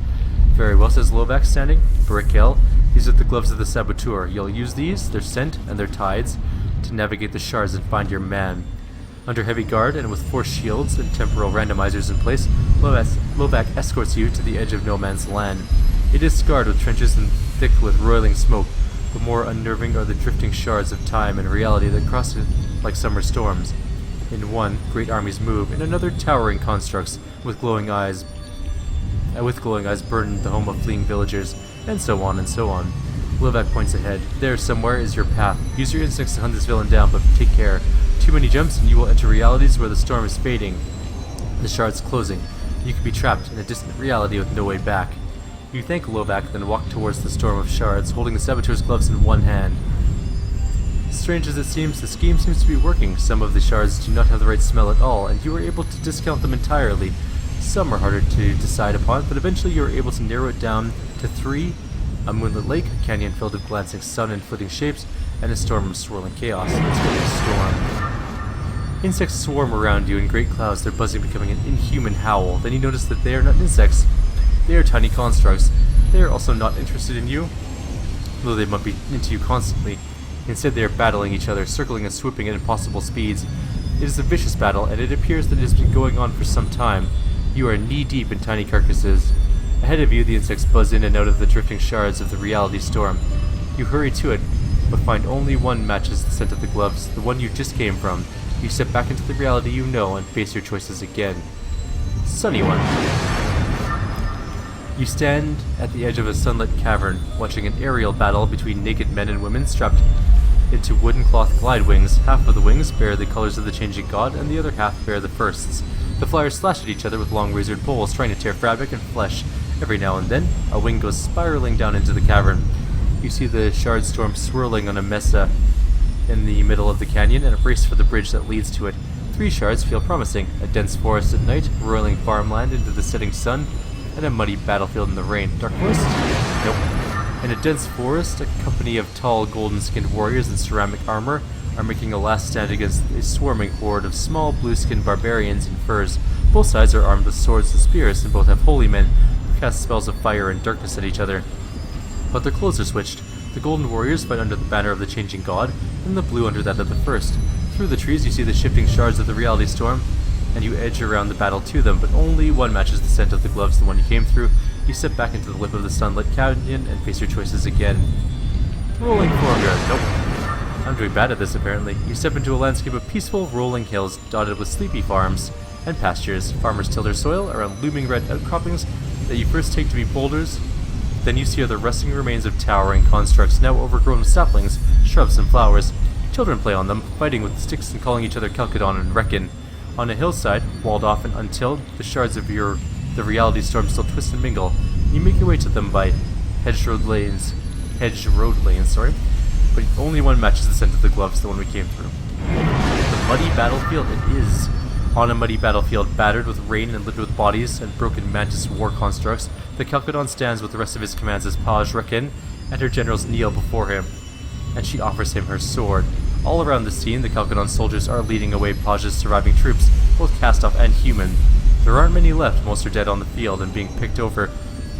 Very well, says Lovak, standing. Barakale, these are the gloves of the saboteur. You'll use these, their scent, and their tides, to navigate the shards and find your man. Under heavy guard and with force shields and temporal randomizers in place, Lovak escorts you to the edge of no man's land. It is scarred with trenches and thick with roiling smoke, but more unnerving are the drifting shards of time and reality that cross it like summer storms. In one, great armies move; in another, towering constructs with glowing eyes burn the home of fleeing villagers, and so on and so on. Lovak points ahead. There somewhere is your path. Use your instincts to hunt this villain down, but take care. Too many jumps and you will enter realities where the storm is fading, the shards closing. You could be trapped in a distant reality with no way back. You thank Lovak, then walk towards the storm of shards, holding the saboteur's gloves in one hand. Strange as it seems, the scheme seems to be working. Some of the shards do not have the right smell at all, and you are able to discount them entirely. Some are harder to decide upon, but eventually you are able to narrow it down to 3: a moonlit lake, a canyon filled with glancing sun and flitting shapes, and a storm of swirling chaos. It's called a storm. Insects swarm around you in great clouds, their buzzing becoming an inhuman howl. Then you notice that they are not insects. They are tiny constructs. They are also not interested in you, though they bump into you constantly. Instead, they are battling each other, circling and swooping at impossible speeds. It is a vicious battle, and it appears that it has been going on for some time. You are knee-deep in tiny carcasses. Ahead of you, the insects buzz in and out of the drifting shards of the reality storm. You hurry to it, but find only one matches the scent of the gloves, the one you just came from. You step back into the reality you know and face your choices again. Sunny one. You stand at the edge of a sunlit cavern, watching an aerial battle between naked men and women strapped into wooden cloth glide wings. Half of the wings bear the colors of the changing god, and the other half bear the first's. The flyers slash at each other with long razored poles, trying to tear fabric and flesh. Every now and then, a wing goes spiraling down into the cavern. You see the shard storm swirling on a mesa in the middle of the canyon and a race for the bridge that leads to it. 3 shards feel promising: a dense forest at night, roiling farmland into the setting sun, and a muddy battlefield in the rain. Dark forest? Nope. In a dense forest, a company of tall, golden-skinned warriors in ceramic armor are making a last stand against a swarming horde of small, blue-skinned barbarians in furs. Both sides are armed with swords and spears, and both have holy men who cast spells of fire and darkness at each other. But their clothes are switched. The golden warriors fight under the banner of the changing god, and the blue under that of the first. Through the trees you see the shifting shards of the reality storm, and you edge around the battle to them, but only one matches the scent of the gloves, the one you came through. You step back into the lip of the sunlit canyon and face your choices again. Rolling forward. Nope. I'm doing bad at this, apparently. You step into a landscape of peaceful, rolling hills dotted with sleepy farms and pastures. Farmers till their soil around looming red outcroppings that you first take to be boulders. Then you see the rusting remains of towering constructs, now overgrown with saplings, shrubs, and flowers. Children play on them, fighting with sticks and calling each other Calcadon and Reckon. On a hillside, walled off and untilled, the shards of the reality storm still twist and mingle. You make your way to them by hedge road lanes, but only one matches the scent of the gloves, the one we came through. The muddy battlefield it is. On a muddy battlefield, battered with rain and littered with bodies and broken mantis war constructs, the Calcadon stands with the rest of his commands as Page Reckon, and her generals kneel before him, and she offers him her sword. All around the scene, the Calcadon soldiers are leading away Page's surviving troops, both cast-off and human. There aren't many left, most are dead on the field and being picked over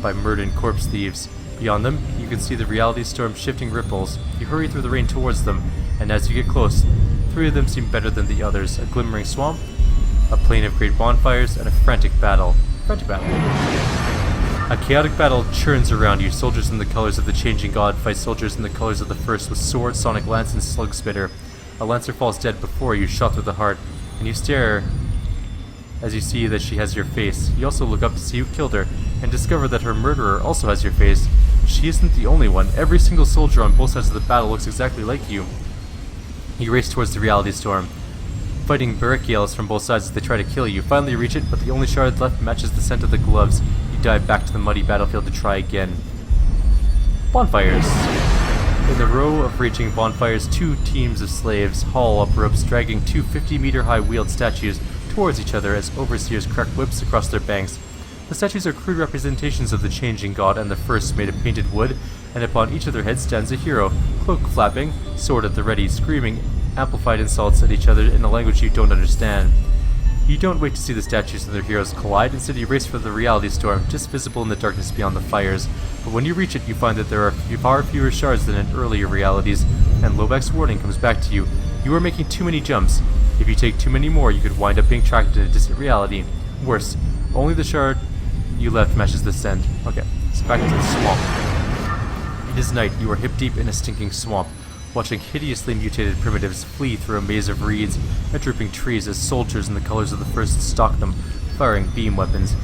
by murdered corpse thieves. Beyond them, you can see the reality storm shifting ripples. You hurry through the rain towards them, and as you get close, 3 of them seem better than the others: a glimmering swamp, a plain of great bonfires, and a frantic battle. A chaotic battle churns around you. Soldiers in the colors of the changing god fight soldiers in the colors of the first with sword, sonic lance, and slug spitter. A lancer falls dead before you, shot through the heart, and you stare as you see that she has your face. You also look up to see who killed her, and discover that her murderer also has your face. She isn't the only one. Every single soldier on both sides of the battle looks exactly like you. You race towards the reality storm, fighting barricades from both sides as they try to kill you. Finally you reach it, but the only shard left matches the scent of the gloves. You dive back to the muddy battlefield to try again. Bonfires. In the row of raging bonfires, 2 teams of slaves haul up ropes, dragging 2 50-meter-high wheeled statues towards each other as overseers crack whips across their banks. The statues are crude representations of the changing god and the first made of painted wood, and upon each of their heads stands a hero, cloak flapping, sword at the ready, screaming amplified insults at each other in a language you don't understand. You don't wait to see the statues and their heroes collide, instead you race for the reality storm, just visible in the darkness beyond the fires. But when you reach it, you find that there are far fewer shards than in earlier realities, and Lovak's warning comes back to you. You are making too many jumps. If you take too many more, you could wind up being tracked in a distant reality. Worse, only the shard you left matches this end. Okay, so back into the swamp. It is night. You are hip deep in a stinking swamp, watching hideously mutated primitives flee through a maze of reeds and drooping trees as soldiers in the colors of the first stalk them, firing beam weapons.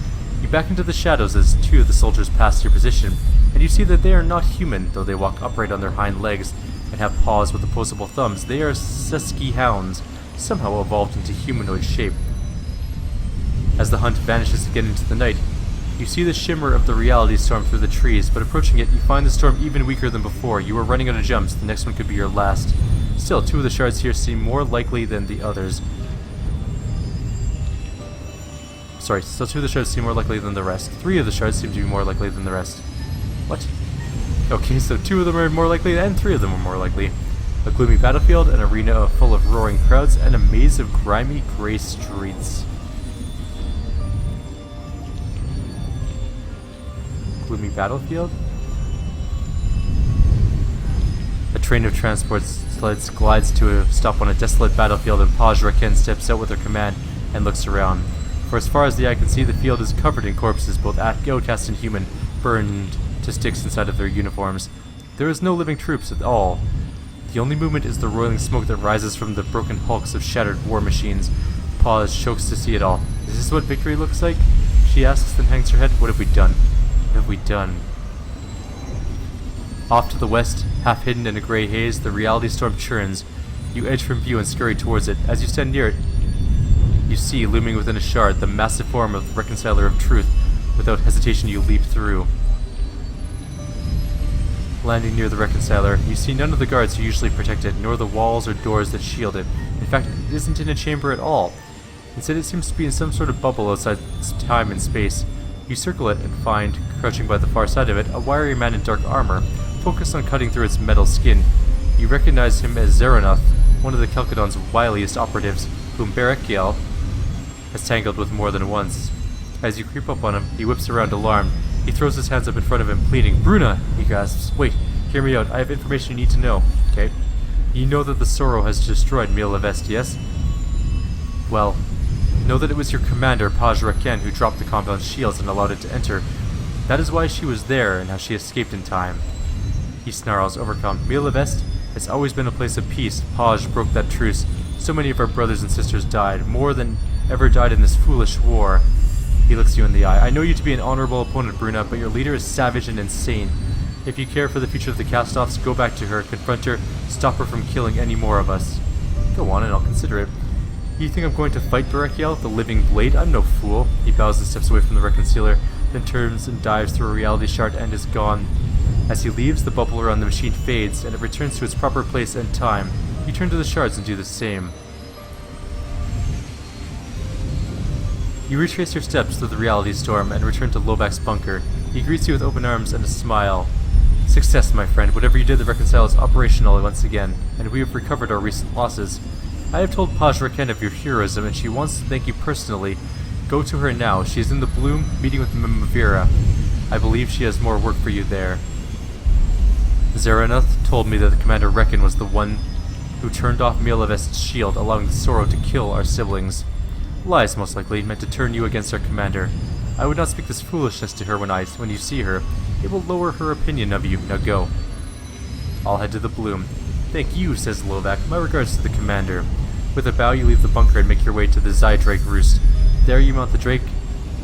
You back into the shadows as two of the soldiers pass your position, and you see that they are not human, though they walk upright on their hind legs and have paws with opposable thumbs. They are Susky hounds, somehow evolved into humanoid shape. As the hunt vanishes again into the night, you see the shimmer of the reality storm through the trees, but approaching it, you find the storm even weaker than before. You are running out of jumps. The next one could be your last. Still, two of the shards here seem more likely than the others. Sorry, still two of the shards seem more likely than the rest. Three of the shards seem to be more likely than the rest. What? Okay, so two of them are more likely, and three of them are more likely. A gloomy battlefield, an arena full of roaring crowds, and a maze of grimy gray streets. Gloomy battlefield? A train of transport sleds glides to a stop on a desolate battlefield, and Paj Raken steps out with her command and looks around. For as far as the eye can see, the field is covered in corpses, both outcast and human, burned to sticks inside of their uniforms. There is no living troops at all. The only movement is the roiling smoke that rises from the broken hulks of shattered war machines. Paz chokes to see it all. Is this what victory looks like? She asks, then hangs her head. What have we done? What have we done? Off to the west, half hidden in a grey haze, the reality storm churns. You edge from view and scurry towards it. As you stand near it, you see, looming within a shard, the massive form of the Reconciler of Truth. Without hesitation, you leap through. Landing near the Reconciler, you see none of the guards who usually protect it, nor the walls or doors that shield it. In fact, it isn't in a chamber at all. Instead, it seems to be in some sort of bubble outside time and space. You circle it and find, crouching by the far side of it, a wiry man in dark armor, focused on cutting through its metal skin. You recognize him as Zeronoth, one of the Kelkadon's wiliest operatives, whom Berekiel has tangled with more than once. As you creep up on him, he whips around alarmed. He throws his hands up in front of him, pleading. "Bruna!" he gasps. "Wait, hear me out. I have information you need to know." Okay. You know that the Sorrow has destroyed Milavest, yes? Well, know that it was your commander, Paj Raken, who dropped the compound's shields and allowed it to enter. That is why she was there and how she escaped in time. He snarls, overcome. Milavest has always been a place of peace. Paj broke that truce. So many of our brothers and sisters died, more than ever died in this foolish war. He looks you in the eye. I know you to be an honorable opponent, Bruna, but your leader is savage and insane. If you care for the future of the cast-offs, go back to her, confront her, stop her from killing any more of us. Go on and I'll consider it. You think I'm going to fight Berekiel, the living blade? I'm no fool. He bows and steps away from the Reconciler, then turns and dives through a reality shard and is gone. As he leaves, the bubble around the machine fades, and it returns to its proper place and time. You turn to the shards and do the same. You retrace your steps through the reality storm and return to Lobak's bunker. He greets you with open arms and a smile. Success, my friend. Whatever you did, the Reconcile is operational once again, and we have recovered our recent losses. I have told Paj Raken of your heroism, and she wants to thank you personally. Go to her now. She is in the Bloom, meeting with Memavira. I believe she has more work for you there. Zeronoth told me that the Commander Reckon was the one who turned off Milavest's shield, allowing the Sorrow to kill our siblings. Lies, most likely, meant to turn you against our commander. I would not speak this foolishness to her when you see her. It will lower her opinion of you. Now go. I'll head to the Bloom. Thank you, says Lovak. My regards to the commander. With a bow, you leave the bunker and make your way to the Zydrake Roost. There you mount the Drake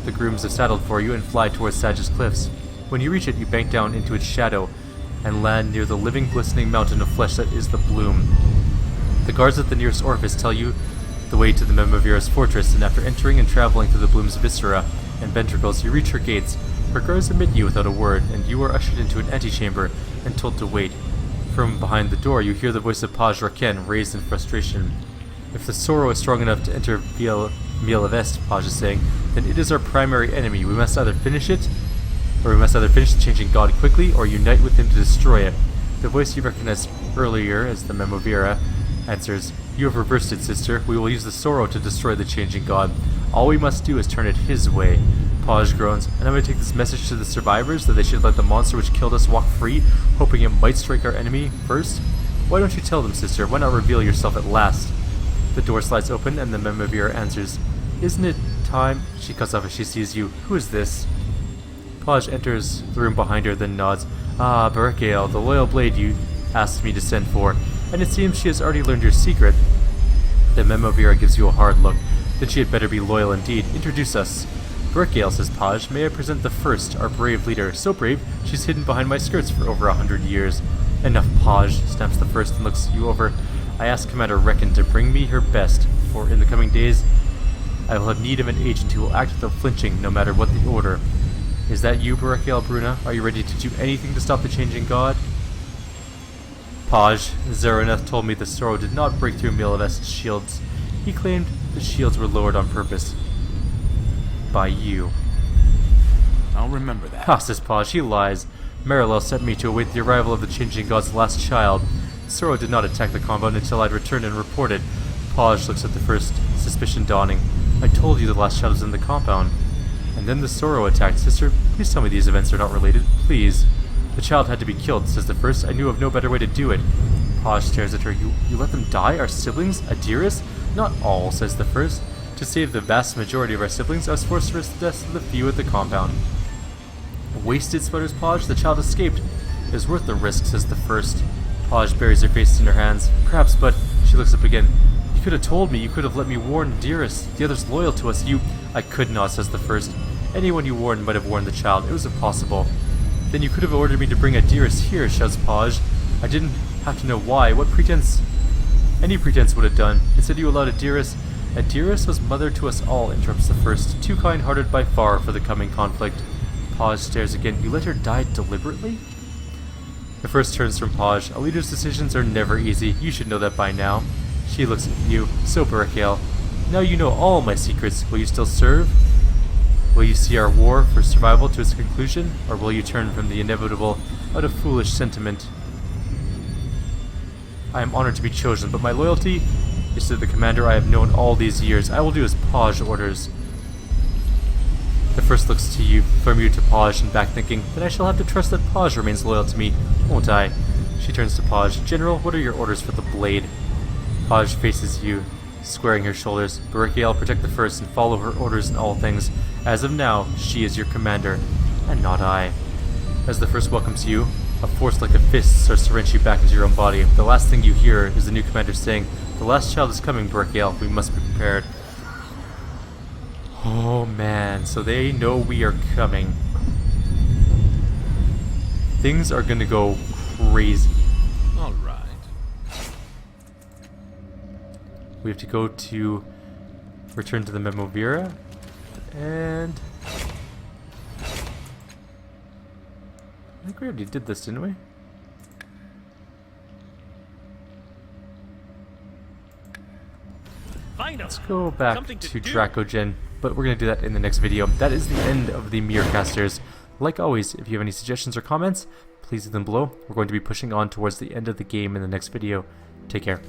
the grooms have saddled for you and fly towards Sage's cliffs. When you reach it, you bank down into its shadow and land near the living, glistening mountain of flesh that is the Bloom. The guards at the nearest orifice tell you the way to the Memavira's fortress, and after entering and traveling through the Bloom's viscera and ventricles, you reach her gates. Her guards admit you without a word, and you are ushered into an antechamber and told to wait. From behind the door, you hear the voice of Paj Raken raised in frustration. If the Sorrow is strong enough to enter Milavest, Paj is saying, then it is our primary enemy. We must either finish the Changing God quickly, or unite with him to destroy it. The voice you recognized earlier as the Memavira answers, you have reversed it, sister. We will use the Sorrow to destroy the Changing God. All we must do is turn it his way. Paj groans, and I'm going to take this message to the survivors that they should let the monster which killed us walk free, hoping it might strike our enemy first. Why don't you tell them, sister? Why not reveal yourself at last? The door slides open and the Memavira answers. Isn't it time? She cuts off as she sees you. Who is this? Paj enters the room behind her, then nods. Ah, Barakiel, the loyal blade you asked me to send for, and it seems she has already learned your secret. The Memavira gives you a hard look. Then she had better be loyal indeed. Introduce us. Barakiel, says Paj, may I present the first, our brave leader. So brave, she's hidden behind my skirts for over 100 years. Enough, Paj, snaps the first and looks you over. I ask Commander Reckon to bring me her best, for in the coming days I will have need of an agent who will act without flinching, no matter what the order. Is that you, Barakiel Bruna? Are you ready to do anything to stop the changing god? Paj, Zaraneth told me the Sorrow did not break through Milivest's shields. He claimed the shields were lowered on purpose. By you. I'll remember that. Ha, says Paj, he lies. Marilel sent me to await the arrival of the changing god's last child. Sorrow did not attack the compound until I'd returned and reported. Paj looks at the first, suspicion dawning. I told you the last child was in the compound. And then the Sorrow attacked. Sister, please tell me these events are not related. Please. The child had to be killed, says the first. I knew of no better way to do it. Paj stares at her. You let them die? Our siblings? Adiris? Not all, says the first. To save the vast majority of our siblings, I was forced to risk the deaths of the few at the compound. Wasted, sputters Paj. The child escaped. It was worth the risk, says the first. Paj buries her face in her hands. Perhaps, but she looks up again. You could have told me. You could have let me warn Dearest. The others loyal to us. I could not, says the first. Anyone you warned might have warned the child. It was impossible. Then you could have ordered me to bring Dearest here, shouts Paj. I didn't have to know why. What pretense? Any pretense would have done. Instead you allowed Dearest. Dearest was mother to us all, interrupts the first. Too kind-hearted by far for the coming conflict. Paj stares again. You let her die deliberately? The first turns from Paj. A leader's decisions are never easy. You should know that by now. She looks at you. So, Barakiel, now you know all my secrets. Will you still serve? Will you see our war for survival to its conclusion? Or will you turn from the inevitable out of foolish sentiment? I am honored to be chosen, but my loyalty is to the commander I have known all these years. I will do as Paj orders. The first looks to you, from you to Paj, and back thinking, then I shall have to trust that Paj remains loyal to me, won't I? She turns to Paj. General, what are your orders for the blade? Paj faces you, squaring her shoulders. Barakiel, protect the first and follow her orders in all things. As of now, she is your commander, and not I. As the first welcomes you, a force like a fist starts to wrench you back into your own body. The last thing you hear is the new commander saying, the last child is coming, Barakiel. We must be prepared. Oh man, so they know we are coming. Things are gonna go crazy. Alright. We have to go to return to the Memavira, and I think we already did this, didn't we? Let's go back to Dracogen, but we're going to do that in the next video. That is the end of the Merecasters. Like always, if you have any suggestions or comments, please leave them below. We're going to be pushing on towards the end of the game in the next video. Take care.